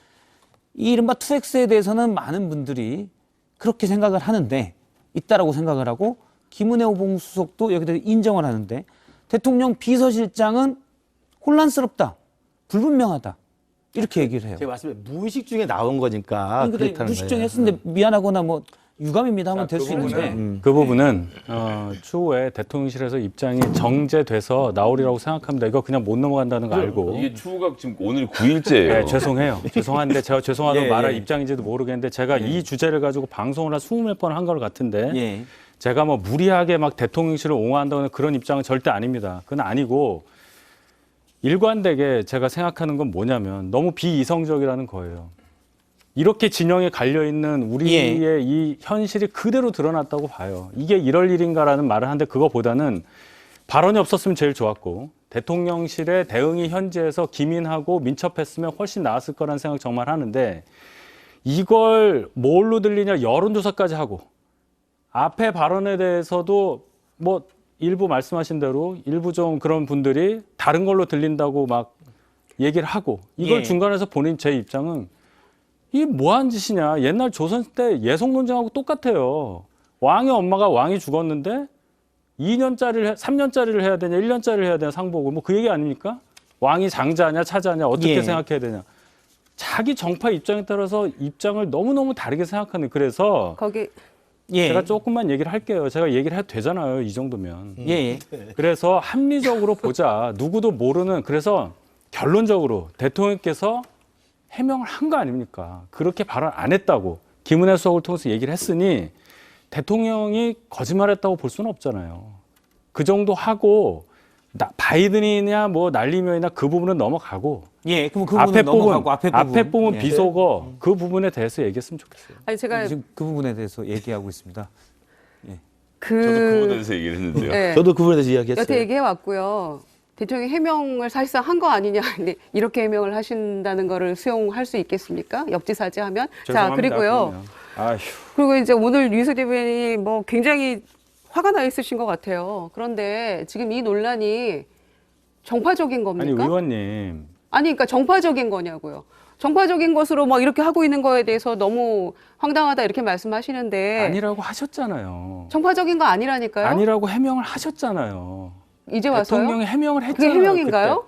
이 이른바 2X에 대해서는 많은 분들이 그렇게 생각을 하는데 있다라고 생각을 하고 김은혜 오봉수석도 여기다 인정을 하는데 대통령 비서실장은 혼란스럽다, 불분명하다 이렇게 얘기를 해요. 제가 말씀드린 무의식 중에 나온 거니까 그렇다는 무식증 거예요. 했는데 미안하거나 뭐 유감입니다 하면 될 수 있는데 그 부분은 추후에 대통령실에서 입장이 정제돼서 나오리라고 생각합니다. 이거 그냥 못 넘어간다는 거 알고. 이게 추후가 지금 오늘 9일째예요. 네, 죄송해요. 죄송한데 제가 죄송하다고 예, 말할 예. 입장인지도 모르겠는데 제가 이 주제를 가지고 방송을 한 20몇 번 한 것 같은데 예. 제가 뭐 무리하게 막 대통령실을 옹호한다는 그런 입장은 절대 아닙니다. 그건 아니고 일관되게 제가 생각하는 건 뭐냐면 너무 비이성적이라는 거예요. 이렇게 진영에 갈려있는 우리의 예. 이 현실이 그대로 드러났다고 봐요. 이게 이럴 일인가라는 말을 하는데 그거보다는 발언이 없었으면 제일 좋았고 대통령실의 대응이 현지에서 기민하고 민첩했으면 훨씬 나았을 거라는 생각 정말 하는데 이걸 뭘로 들리냐 여론조사까지 하고 앞에 발언에 대해서도 뭐 일부 말씀하신 대로 일부 좀 그런 분들이 다른 걸로 들린다고 막 얘기를 하고 이걸 예. 중간에서 중간에서 본인 제 입장은 이게 뭐한 짓이냐. 옛날 조선 때 예속 논쟁하고 똑같아요. 왕의 엄마가 왕이 죽었는데 2년짜리를 3년짜리를 해야 되냐 1년짜리를 해야 되냐 상복을 뭐 그 얘기 아닙니까? 왕이 장자냐 차자냐 어떻게 예. 생각해야 되냐. 자기 정파 입장에 따라서 입장을 너무너무 다르게 생각하는 그래서 거기 예. 제가 조금만 얘기를 할게요. 제가 얘기를 해도 되잖아요. 이 정도면. 예. 그래서 합리적으로 보자. 누구도 모르는 그래서 결론적으로 대통령께서 해명을 한 거 아닙니까? 그렇게 발언 안 했다고 김은혜 수석을 통해서 얘기를 했으니 대통령이 거짓말했다고 볼 수는 없잖아요. 그 정도 하고 바이든이냐 뭐 날리면이나 그 부분은 넘어가고 예. 그럼 그 부분은 넘어가고 앞에 부분 예. 비속어 그 부분에 대해서 얘기했으면 좋겠어요. 아니 제가 지금 그 부분에 대해서 얘기하고 있습니다. 그 저도 그거에 대해서 얘기를 했는데요. 네. 저도 그 부분에 대해서 이야기했어요. 여태 얘기해 왔고요. 대통령이 해명을 사실상 한 거 아니냐. 근데 이렇게 해명을 하신다는 거를 수용할 수 있겠습니까? 역지사지하면. 자, 죄송합니다, 그리고요. 그러면. 아휴. 그리고 이제 오늘 윤석 대변인이 뭐 굉장히 화가 나 있으신 것 같아요. 그런데 지금 이 논란이 정파적인 겁니까? 아니 의원님 아니, 그러니까 정파적인 거냐고요. 정파적인 것으로 막 이렇게 하고 있는 거에 대해서 너무 황당하다 이렇게 말씀하시는데 아니라고 하셨잖아요. 정파적인 거 아니라니까요. 아니라고 해명을 하셨잖아요. 이제 와서요? 대통령이 해명을 그게 했잖아요. 해명인가요?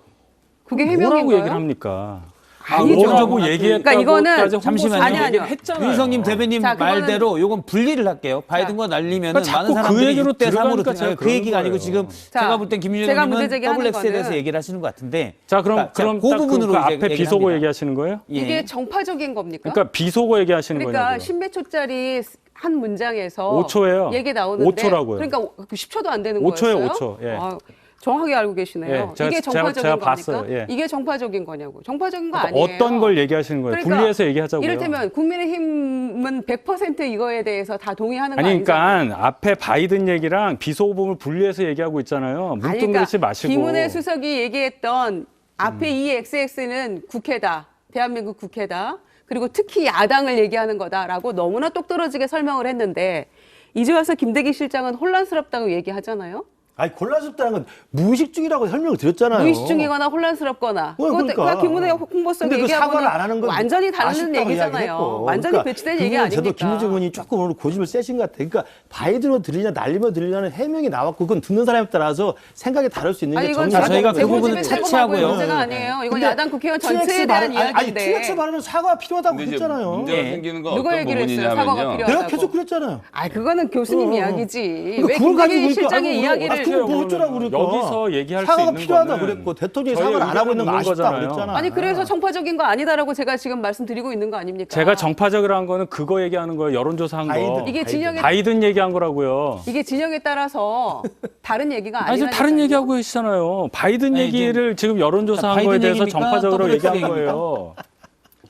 그게 그때. 해명인가요? 뭐라고 얘기를 합니까? 아니죠. 뭐라고 얘기했다고 그러니까 이거는 잠시만요. 아니, 아니요. 했잖아요. 윤석님 대변인 자, 그거는- 말대로 요건 분리를 할게요. 바이든과 날리면 그러니까 많은 자꾸 사람들이 그 얘기로 6대 3으로 들어가니까 제가 그 얘기가 아니고 그러는 지금 거예요. 자, 제가 볼 땐 제가 문제 김윤정님은 제기하는 더블 X에 대해서 거는- 얘기를 하시는 것 같은데 자 그럼 자, 그럼 그 딱 부분으로 그 이제 앞에 얘기를 비속어 합니다. 얘기하시는 거예요? 예. 이게 정파적인 겁니까? 그러니까 비속어 얘기하시는 그러니까 거냐고요. 십몇 초짜리 한 문장에서 5초예요. 얘기 나오는데 5초라고요. 그러니까 10초도 안 되는 5초예요, 거였어요? 5초. 예. 아, 정확하게 알고 계시네요. 예, 제가- 이게 정파적인 제가 겁니까? 봤어요. 예. 이게 정파적인 거냐고. 정파적인 거 그러니까 아니에요. 어떤 걸 얘기하시는 거예요? 그러니까 분리해서 얘기하자고요. 이를테면 국민의힘은 100% 이거에 대해서 다 동의하는 거 아니 아니잖아요. 그러니까 앞에 바이든 얘기랑 비속어 부분을 분리해서 얘기하고 있잖아요. 아니, 뭉뚱그리지 마시고. 김은혜 수석이 얘기했던 앞에 이 XX는 국회다. 대한민국 국회다. 그리고 특히 야당을 얘기하는 거다라고 너무나 똑떨어지게 설명을 했는데 이제 와서 김대기 실장은 혼란스럽다고 얘기하잖아요. 아니 곤란스럽다는 건 무의식 중이라고 설명을 드렸잖아요. 무의식 중이거나 혼란스럽거나. 그러니까. 김은혜 홍보수석이 근데 그 사과를 얘기하고는 안 하는 건 완전히 다른 아쉽다고 얘기잖아요. 이야기했고. 완전히 그러니까 배치된 얘기 그거는 아닙니까? 저도 김유정 의원이 조금 오늘 고집을 세신 것 같아요. 그러니까 바이든으로 들리냐 날리며 들리냐는 해명이 나왔고 그건 듣는 사람에 따라서 생각이 다를 수 있는 아니 게 이건 자, 정상적인 저희가 그 거예요. 부분은 차치하고요. 문제가 아니에요. 이건 근데 야당 국회의원 TX 전체에 대한 발언- 아니 이야기인데. TX 발언은 사과가 필요하다고 근데 이제 그랬잖아요. 문제가 예. 생기는 건 누가 어떤 얘기를 했어요? 사과가 부분이냐면요. 필요하다고. 내가 계속 그랬잖아요. 아 그거는 교수님 이야기지. 그러니까 왜 그걸 가지고 김대기 그러니까 실장의 아이고, 이야기를 그걸 뭐 어쩌라고 그러니까. 여기서 얘기할 수 사과가 있는 필요하다 거는 그랬고 대통령이 저희 사과를 안 하고 있는 거 의견을 아쉽다 묻는 그랬잖아. 아니 그래서 정파적인 거 아니다라고 제가 지금 말씀드리고 있는 거 아닙니까? 제가 정파적이라는 거는 그거 얘기하는 거예요. 여론조사한 거. 바이든. 이게 진영에 바이든 얘기한 거라고요. 이게 진영에 따라서 다른 얘기가 아니 아니라 지금 다른 얘기하고 계시잖아요. 바이든 아니, 얘기를 지금 여론조사한 바이든 거에 대해서 얘기입니까? 정파적으로 더블 얘기한 얘기입니까? 거예요.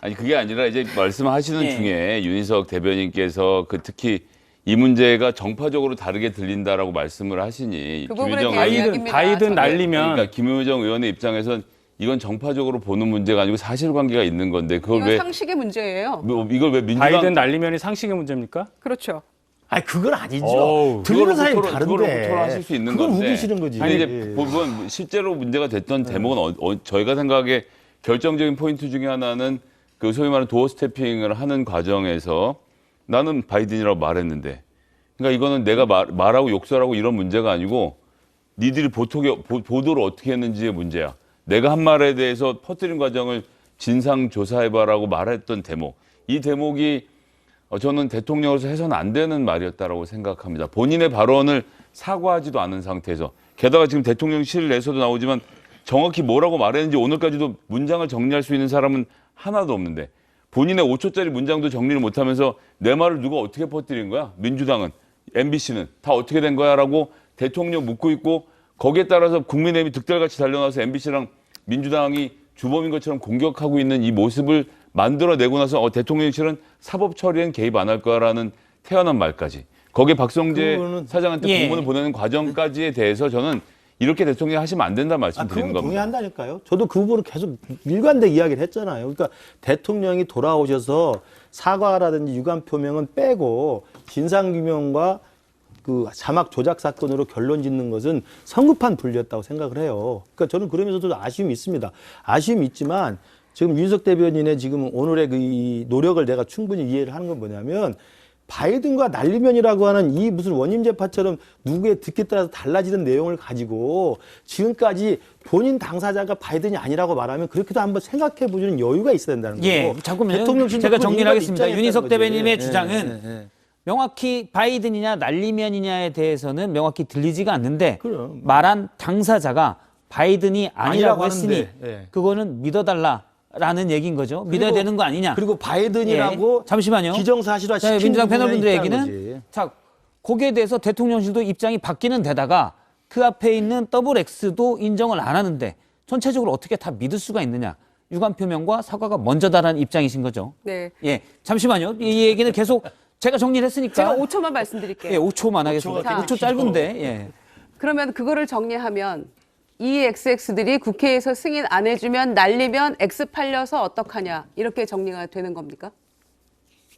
아니 그게 아니라 이제 말씀하시는 예. 중에 윤희석 대변인께서 그 특히 이 문제가 정파적으로 다르게 들린다라고 말씀을 하시니 그 부분에 김유정 대한 의원이- 이야기입니다. 바이든 저는. 날리면 그러니까 김유정 의원의 입장에선 이건 정파적으로 보는 문제가 아니고 사실관계가 있는 건데 그걸 이건 왜 상식의 문제예요. 이걸 왜 민주당 바이든 날리면이 상식의 문제입니까? 그렇죠. 아니 그건 아니죠. 어우, 들리는 사람이 그거로 다른데. 토론하실 수 있는 그건 건데. 우기시는 거지. 아니 이제 보면 실제로 문제가 됐던 대목은 저희가 생각하기에 결정적인 포인트 중에 하나는 그 소위 말하는 도어 스태핑을 하는 과정에서 나는 바이든이라고 말했는데, 그러니까 이거는 내가 말하고 욕설하고 이런 문제가 아니고 니들이 보도를 어떻게 했는지의 문제야. 내가 한 말에 대해서 퍼뜨린 과정을 진상 조사해봐라고 말했던 대목. 이 대목이 저는 대통령으로서 해서는 안 되는 말이었다라고 생각합니다. 본인의 발언을 사과하지도 않은 상태에서, 게다가 지금 대통령실 내에서도 나오지만 정확히 뭐라고 말했는지 오늘까지도 문장을 정리할 수 있는 사람은 하나도 없는데, 본인의 5초짜리 문장도 정리를 못하면서 내 말을 누가 어떻게 퍼뜨린 거야? 민주당은, MBC는 다 어떻게 된 거야? 라고 대통령 묻고 있고, 거기에 따라서 국민의힘이 득달같이 달려나서 MBC랑 민주당이 주범인 것처럼 공격하고 있는 이 모습을 만들어내고 나서 대통령실은 사법 처리엔 개입 안 할 거라는 태어난 말까지, 거기에 박성재 그거는- 사장한테 예. 공문을 보내는 과정까지에 대해서 저는 이렇게 대통령이 하시면 안 된다 말씀드리는 그건 겁니다. 동의한다니까요. 저도 그 부분을 계속 일관되게 이야기를 했잖아요. 그러니까 대통령이 돌아오셔서 사과라든지 유감 표명은 빼고 진상규명과 그 자막 조작 사건으로 결론 짓는 것은 성급한 분리였다고 생각을 해요. 그러니까 저는 그러면서도 아쉬움이 있습니다. 아쉬움이 있지만 지금 윤석 대변인의 지금 오늘의 그 이 노력을 내가 충분히 이해를 하는 건 뭐냐면, 바이든과 날리면이라고 하는 이 무슨 원인재파처럼 누구의 듣기에 따라서 달라지는 내용을 가지고 지금까지 본인 당사자가 바이든이 아니라고 말하면 그렇게도 한번 생각해 보는 여유가 있어야 된다는 거고. 예, 잠깐만요. 대통령실도 제가 그건 정리를 인간 하겠습니다. 입장에 윤희석 있다는 거지. 대변인의 예, 주장은 예, 예. 명확히 바이든이냐 날리면이냐에 대해서는 명확히 들리지가 않는데, 그럼. 말한 당사자가 바이든이 아니라고 아니라고 했으니 하는데, 예. 그거는 믿어달라라는 얘기인 거죠. 믿어야 그리고- 되는 거 아니냐. 그리고 바이든이라고 예, 잠시만요. 기정사실화 자, 시킨 민주당 부분에 패널분들의 있다는 얘기는 거지. 자, 거기에 대해서 대통령실도 입장이 바뀌는 데다가 그 앞에 있는 더블 X도 인정을 안 하는데 전체적으로 어떻게 다 믿을 수가 있느냐. 유감 표명과 사과가 먼저다라는 입장이신 거죠. 네. 예, 잠시만요. 이 얘기는 계속 제가 정리를 했으니까. 제가 5초만 말씀드릴게요. 예, 5초만 하겠습니다. 자. 5초 짧은데. 예. 그러면 그거를 정리하면 이 XX들이 국회에서 승인 안 해주면 날리면 X 팔려서 어떡하냐 이렇게 정리가 되는 겁니까?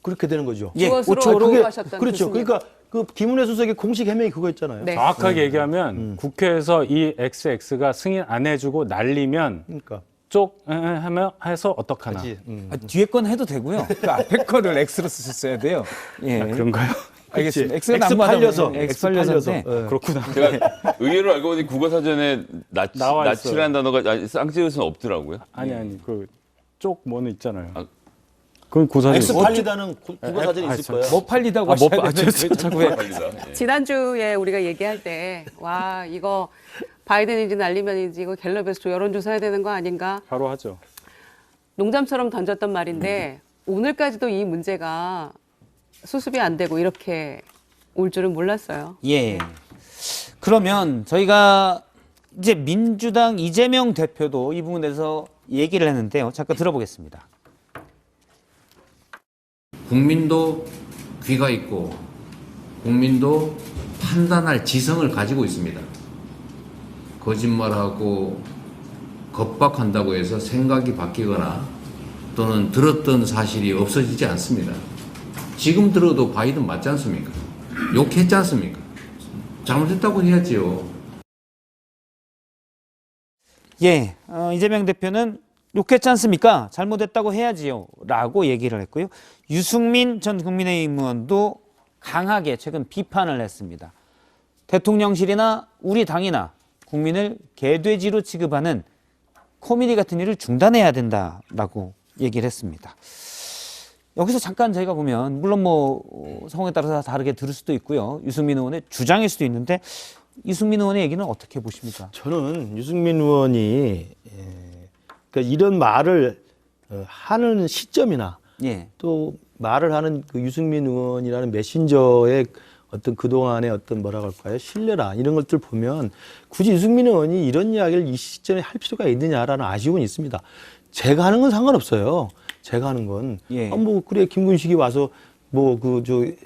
그렇게 되는 거죠. 예, 무엇으로 5초로 공부하셨던 그렇죠. 교수님. 그러니까 그 김은혜 수석의 공식 해명이 그거 있잖아요. 네. 정확하게 얘기하면 국회에서 이 XX가 승인 안 해주고 날리면 그러니까. 쪽 하면 해서 어떡하나. 그렇지. 아, 뒤에 건 해도 되고요. 그 앞에 거를 X로 쓰셨어야 돼요. 예. 그런가요? 알겠습니다. 그치. X가 X 팔려서. X X 팔려서. 팔려서인데. 예. 그렇구나. 제가 의외로 알고 보니 국어사전에 나와 나치라는 단어가 쌍지읒은 없더라고요. 아니 그 쪽 뭐는 있잖아요. 아. 그건 고사진. X 팔리다는 국어사전에 있을 거예요. 뭐 팔리다고 아, 뭐 하셔야 되는데 왜 자꾸 왜 빨리다. 예. 지난주에 우리가 얘기할 때 와 이거 바이든인지 날리면인지 이거 갤럽에서 여론조사해야 되는 거 아닌가 바로 하죠. 농담처럼 던졌던 말인데 오늘까지도 이 문제가 수습이 안 되고 이렇게 올 줄은 몰랐어요. 예. 그러면 저희가 이제 민주당 이재명 대표도 이 부분에 대해서 얘기를 했는데요. 잠깐 들어보겠습니다. 국민도 귀가 있고 국민도 판단할 지성을 가지고 있습니다. 거짓말하고 겁박한다고 해서 생각이 바뀌거나 또는 들었던 사실이 없어지지 않습니다. 지금 들어도 바이든 맞지 않습니까? 욕했지 않습니까? 잘못했다고 해야지요. 예. 이재명 대표는 욕했지 않습니까? 잘못했다고 해야지요. 라고 얘기를 했고요. 유승민 전 국민의힘 의원도 강하게 최근 비판을 했습니다. 대통령실이나 우리 당이나 국민을 개돼지로 취급하는 코미디 같은 일을 중단해야 된다라고 얘기를 했습니다. 여기서 잠깐 저희가 보면 물론 뭐 상황에 따라서 다르게 들을 수도 있고요. 유승민 의원의 주장일 수도 있는데 유승민 의원의 얘기는 어떻게 보십니까? 저는 유승민 의원이 그러니까 이런 말을 하는 시점이나 예. 또 말을 하는 그 유승민 의원이라는 메신저의 어떤 그동안의 어떤 뭐라고 할까요? 신뢰나 이런 것들 보면 굳이 유승민 의원이 이런 이야기를 이 시점에 할 필요가 있느냐라는 아쉬움은 있습니다. 제가 하는 건 상관없어요. 제가 하는 건. 예. 뭐, 그래, 김군식이 와서 뭐,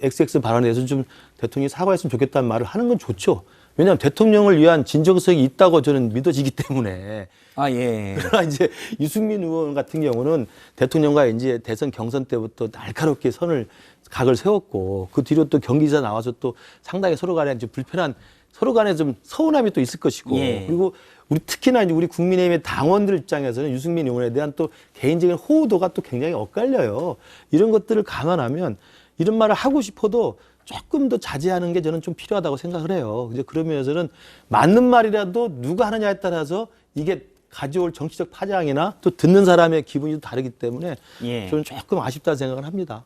XX 발언에서 좀 대통령이 사과했으면 좋겠다는 말을 하는 건 좋죠. 왜냐하면 대통령을 위한 진정성이 있다고 저는 믿어지기 때문에. 아, 예. 그러나 이제 유승민 의원 같은 경우는 대통령과 이제 대선 경선 때부터 날카롭게 각을 세웠고 그 뒤로 또 경기지사 나와서 또 상당히 서로 간에 좀 불편한 서로 간에 좀 서운함이 또 있을 것이고 예. 그리고 우리 특히나 이제 우리 국민의힘의 당원들 입장에서는 유승민 의원에 대한 또 개인적인 호우도가 또 굉장히 엇갈려요. 이런 것들을 감안하면 이런 말을 하고 싶어도 조금 더 자제하는 게 저는 좀 필요하다고 생각을 해요. 이제 그러면서는 맞는 말이라도 누가 하느냐에 따라서 이게 가져올 정치적 파장이나 또 듣는 사람의 기분이 다르기 때문에 예. 저는 조금 아쉽다는 생각을 합니다.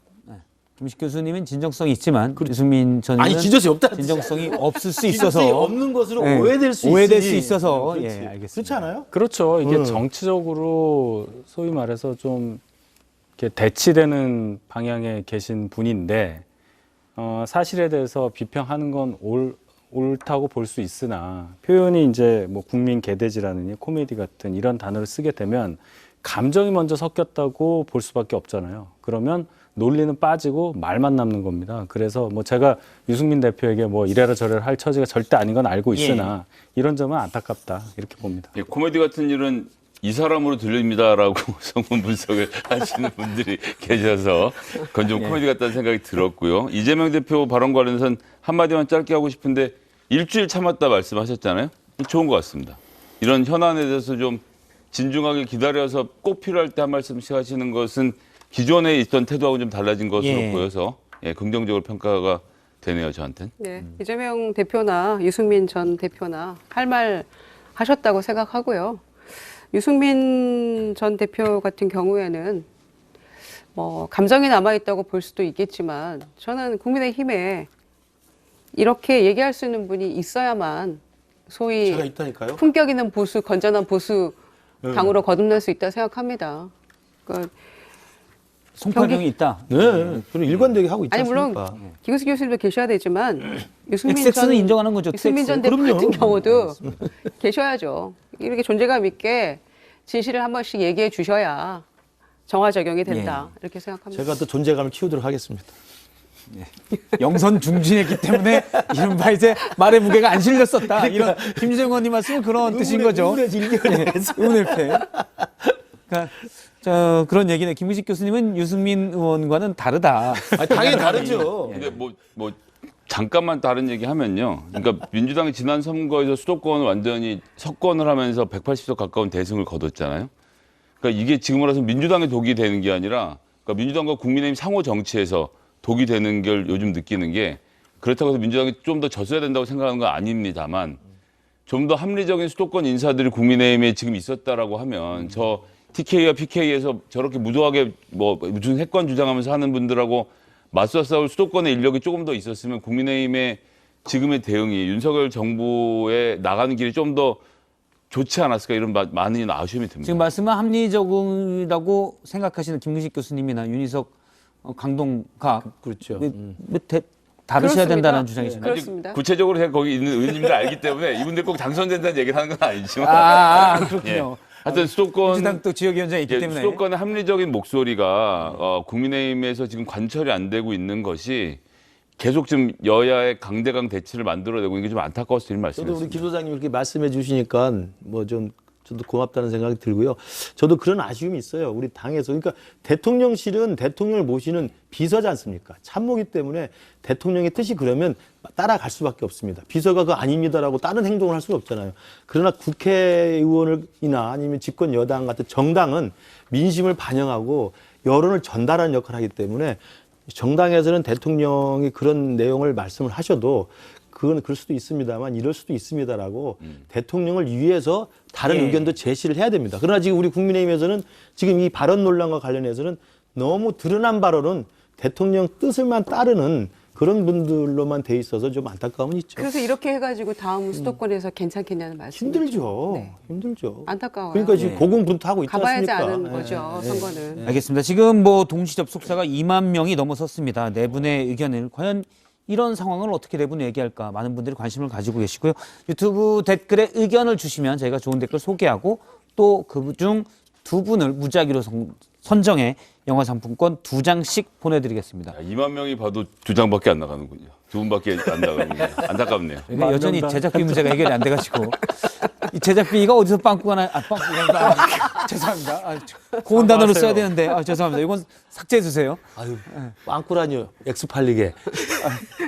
김식 교수님은 진정성이 있지만 유승민 전 아니, 의원은 진정성이 없다. 진정성이 없을 수 진정성이 있어서 없는 것으로 예, 오해될 수 오해될 있으니. 수 있어서 그렇지. 예, 알겠습니다. 그렇지 않아요? 그렇죠. 이게 정치적으로 소위 말해서 좀 이렇게 대치되는 방향에 계신 분인데 사실에 대해서 비평하는 건 옳다고 볼 수 있으나 표현이 이제 뭐 국민 개돼지라느니 코미디 같은 이런 단어를 쓰게 되면 감정이 먼저 섞였다고 볼 수밖에 없잖아요. 그러면 논리는 빠지고 말만 남는 겁니다. 그래서 뭐 제가 유승민 대표에게 뭐 이래라 저래라 할 처지가 절대 아닌 건 알고 있으나 이런 점은 안타깝다 이렇게 봅니다. 예, 코미디 같은 일은 이 사람으로 들립니다라고 성분 분석을 하시는 분들이 계셔서 그건 좀 코미디 같다는 생각이 들었고요. 이재명 대표 발언 관련해서는 한마디만 짧게 하고 싶은데 일주일 참았다 말씀하셨잖아요. 좋은 것 같습니다. 이런 현안에 대해서 좀 진중하게 기다려서 꼭 필요할 때 한 말씀씩 하시는 것은 기존에 있던 태도하고 좀 달라진 것으로 예. 보여서 긍정적으로 평가가 되네요, 저한테는. 네, 이재명 대표나 유승민 전 대표나 할 말 하셨다고 생각하고요. 유승민 전 대표 같은 경우에는 뭐 감정이 남아 있다고 볼 수도 있겠지만 저는 국민의힘에 이렇게 얘기할 수 있는 분이 있어야만 소위 제가 있다니까요. 품격 있는 보수, 건전한 보수 당으로 거듭날 수 있다 생각합니다. 그러니까 송파경이 있다. 네, 그리고 일관되게 하고 있지 아니 물론 않습니까? 김은수 교수님도 계셔야 되지만 유승민 XX는 인정하는 거죠. 유승민 전 XX. 대표 그럼요. 같은 경우도 계셔야죠. 이렇게 존재감 있게 진실을 한 번씩 얘기해 주셔야 정화 적용이 된다. 이렇게 생각합니다. 제가 또 존재감을 키우도록 하겠습니다. 영선 중진했기 때문에 이른바 이제 말의 무게가 안 실렸었다. 이런 김주정 의원님 말씀은 그런 뜻인 거죠. 의문의 질문을 의문의 패. 그러니까 그런 얘기네. 김의식 교수님은 유승민 의원과는 다르다. 당연히 다르죠. 근데 뭐 잠깐만 다른 얘기 하면요. 그러니까 민주당이 지난 선거에서 수도권을 완전히 석권을 하면서 180석 가까운 대승을 거뒀잖아요. 그러니까 이게 지금으로 해서 민주당의 독이 되는 게 아니라 그러니까 민주당과 국민의힘 상호 정치에서 독이 되는 걸 요즘 느끼는 게 그렇다고 해서 민주당이 좀 더 졌어야 된다고 생각하는 건 아닙니다만 좀 더 합리적인 수도권 인사들이 국민의힘에 지금 있었다라고 하면 저 TK와 PK에서 저렇게 무도하게 뭐 무슨 핵관 주장하면서 하는 분들하고 맞서 싸울 수도권의 인력이 조금 더 있었으면 국민의힘의 지금의 대응이 윤석열 정부에 나가는 길이 좀 더 좋지 않았을까 이런 많은 아쉬움이 듭니다. 지금 말씀은 합리적이라고 생각하시는 김의식 교수님이나 윤희석 강동각 그렇죠. 다르셔야 그렇습니다. 된다는 주장이신가요? 그렇습니다. 구체적으로 제가 거기 있는 의원님들 알기 때문에 이분들 꼭 당선된다는 얘기를 하는 건 아니지만 그렇군요. 하여튼 수도권 민주당 또 지역위원장이 있기 때문에 수도권의 합리적인 목소리가 국민의힘에서 지금 관철이 안 되고 있는 것이 계속 지금 여야의 강대강 대치를 만들어내고 이게 좀 안타까워서 드리는 저도 우리 말씀이었습니다. 김 소장님 이렇게 말씀해 주시니까 저도 고맙다는 생각이 들고요. 저도 그런 아쉬움이 있어요. 우리 당에서. 그러니까 대통령실은 대통령을 모시는 비서지 않습니까? 참모기 때문에 대통령의 뜻이 그러면 따라갈 수밖에 없습니다. 비서가 그거 아닙니다라고 다른 행동을 할 수가 없잖아요. 그러나 국회의원이나 아니면 집권 여당 같은 정당은 민심을 반영하고 여론을 전달하는 역할을 하기 때문에 정당에서는 대통령이 그런 내용을 말씀을 하셔도 그건 그럴 수도 있습니다만 이럴 수도 있습니다라고 대통령을 위해서 다른 의견도 제시를 해야 됩니다. 그러나 지금 우리 국민의힘에서는 지금 이 발언 논란과 관련해서는 너무 드러난 발언은 대통령 뜻을만 따르는 그런 분들로만 돼 있어서 좀 안타까움은 있죠. 그래서 이렇게 해가지고 다음 수도권에서 괜찮겠냐는 말씀이죠. 힘들죠. 네. 힘들죠. 안타까워요. 그러니까 지금 고군분투하고 있지 가봐야지 않습니까? 아는 거죠, 선거는. 알겠습니다. 지금 뭐 동시 접속자가 2만 명이 넘어섰습니다. 네 분의 의견을 과연 이런 상황을 어떻게 네 분 얘기할까 많은 분들이 관심을 가지고 계시고요. 유튜브 댓글에 의견을 주시면 저희가 좋은 댓글 소개하고 또 그중 두 분을 무작위로 선정해 영화 상품권 2장씩 보내드리겠습니다. 2만 명이 봐도 2장밖에 안 나가는군요. 2분밖에 안 나가는군요. 안타깝네요. 그러니까 여전히 제작비 문제가 해결이 안 돼가지고 이 제작비가 어디서 빵꾸가 빵꾸가 죄송합니다. 고운 단어로 써야 되는데 죄송합니다. 이건 삭제해 주세요. 아유, 빵꾸라뇨. 엑스팔리게.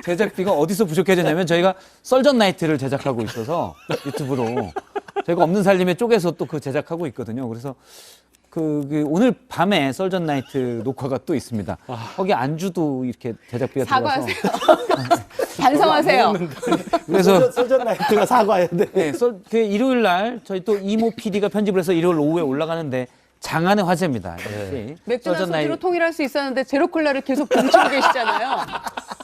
제작비가 어디서 부족해졌냐면 저희가 썰전 나이트를 제작하고 있어서 유튜브로 저희가 없는 살림에 쪼개서 또 그 제작하고 있거든요. 그래서 그 오늘 밤에 썰전 나이트 녹화가 또 있습니다. 거기 안주도 이렇게 제작비가 들어가서 사과하세요. 반성하세요. 그래서 서전 나이트가 사과해야 돼. 네, 그 일요일 날 저희 또 이모 PD가 편집을 해서 일요일 오후에 올라가는데 장안의 화제입니다. 역시. 맥주나 썰전 소주로 나이트. 통일할 수 있었는데 제로콜라를 계속 뭉치고 계시잖아요.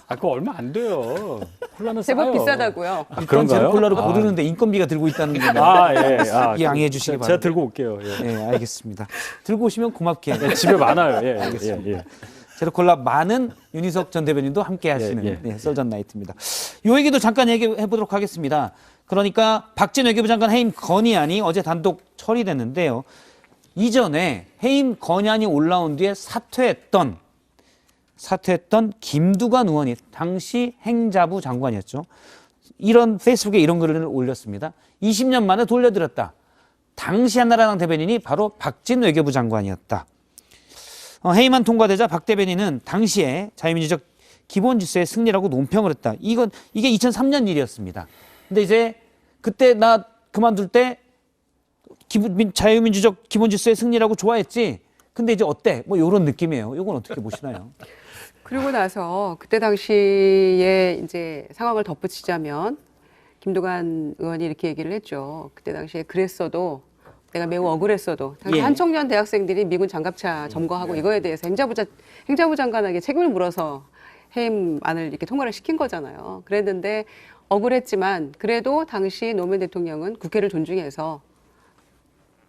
그거 얼마 안 돼요. 콜라는 제법 싸요. 비싸다고요. 그런 제로 콜라를 아. 고르는데 인건비가 들고 있다는 거 양해해 주시기 바랍니다. 제가 들고 올게요. 예. 네, 알겠습니다. 들고 오시면 고맙게. 네, 집에 많아요. 예, 알겠습니다. 예. 제로콜라 많은 윤희석 전 대변인도 함께 하시는 예. 네, 썰전 나이트입니다. 이 얘기도 잠깐 얘기해 보도록 하겠습니다. 그러니까 박진 외교부 장관 해임 건의안이 어제 단독 처리됐는데요. 이전에 해임 건의안이 올라온 뒤에 사퇴했던 김두관 의원이 당시 행자부 장관이었죠. 이런 페이스북에 이런 글을 올렸습니다. 20년 만에 돌려드렸다. 당시 한나라당 대변인이 바로 박진 외교부 장관이었다. 해임안 통과되자 박 대변인은 당시에 자유민주적 기본질서의 승리라고 논평을 했다. 이게 2003년 일이었습니다. 근데 이제 그때 나 그만둘 때 자유민주적 기본질서의 승리라고 좋아했지. 근데 이제 어때? 뭐 이런 느낌이에요. 이건 어떻게 보시나요? 그리고 나서 그때 당시에 이제 상황을 덧붙이자면 김두관 의원이 이렇게 얘기를 했죠. 그때 당시에 그랬어도 내가 매우 억울했어도 당시 예. 한청년 대학생들이 미군 장갑차 점거하고 이거에 대해서 행자부 장관에게 책임을 물어서 해임안을 이렇게 통과를 시킨 거잖아요. 그랬는데 억울했지만 그래도 당시 노무현 대통령은 국회를 존중해서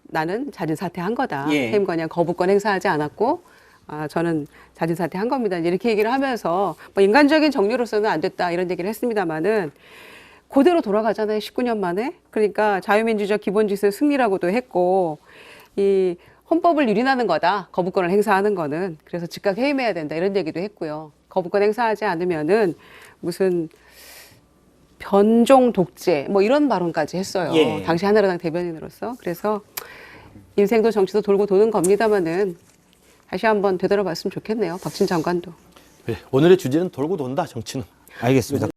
나는 자진 사퇴한 거다. 예. 해임 건의안 거부권 행사하지 않았고 저는 자진 사퇴한 겁니다. 이렇게 얘기를 하면서 뭐 인간적인 정리로서는 안 됐다 이런 얘기를 했습니다마는 그대로 돌아가잖아요. 19년 만에. 그러니까 자유민주적 기본질서의 승리라고도 했고 이 헌법을 유린하는 거다. 거부권을 행사하는 거는. 그래서 즉각 해임해야 된다. 이런 얘기도 했고요. 거부권 행사하지 않으면은 무슨 변종 독재 뭐 이런 발언까지 했어요. 예. 당시 한나라당 대변인으로서. 그래서 인생도 정치도 돌고 도는 겁니다마는 다시 한번 되돌아봤으면 좋겠네요. 박진 장관도. 네, 오늘의 주제는 돌고 돈다 정치는. 알겠습니다.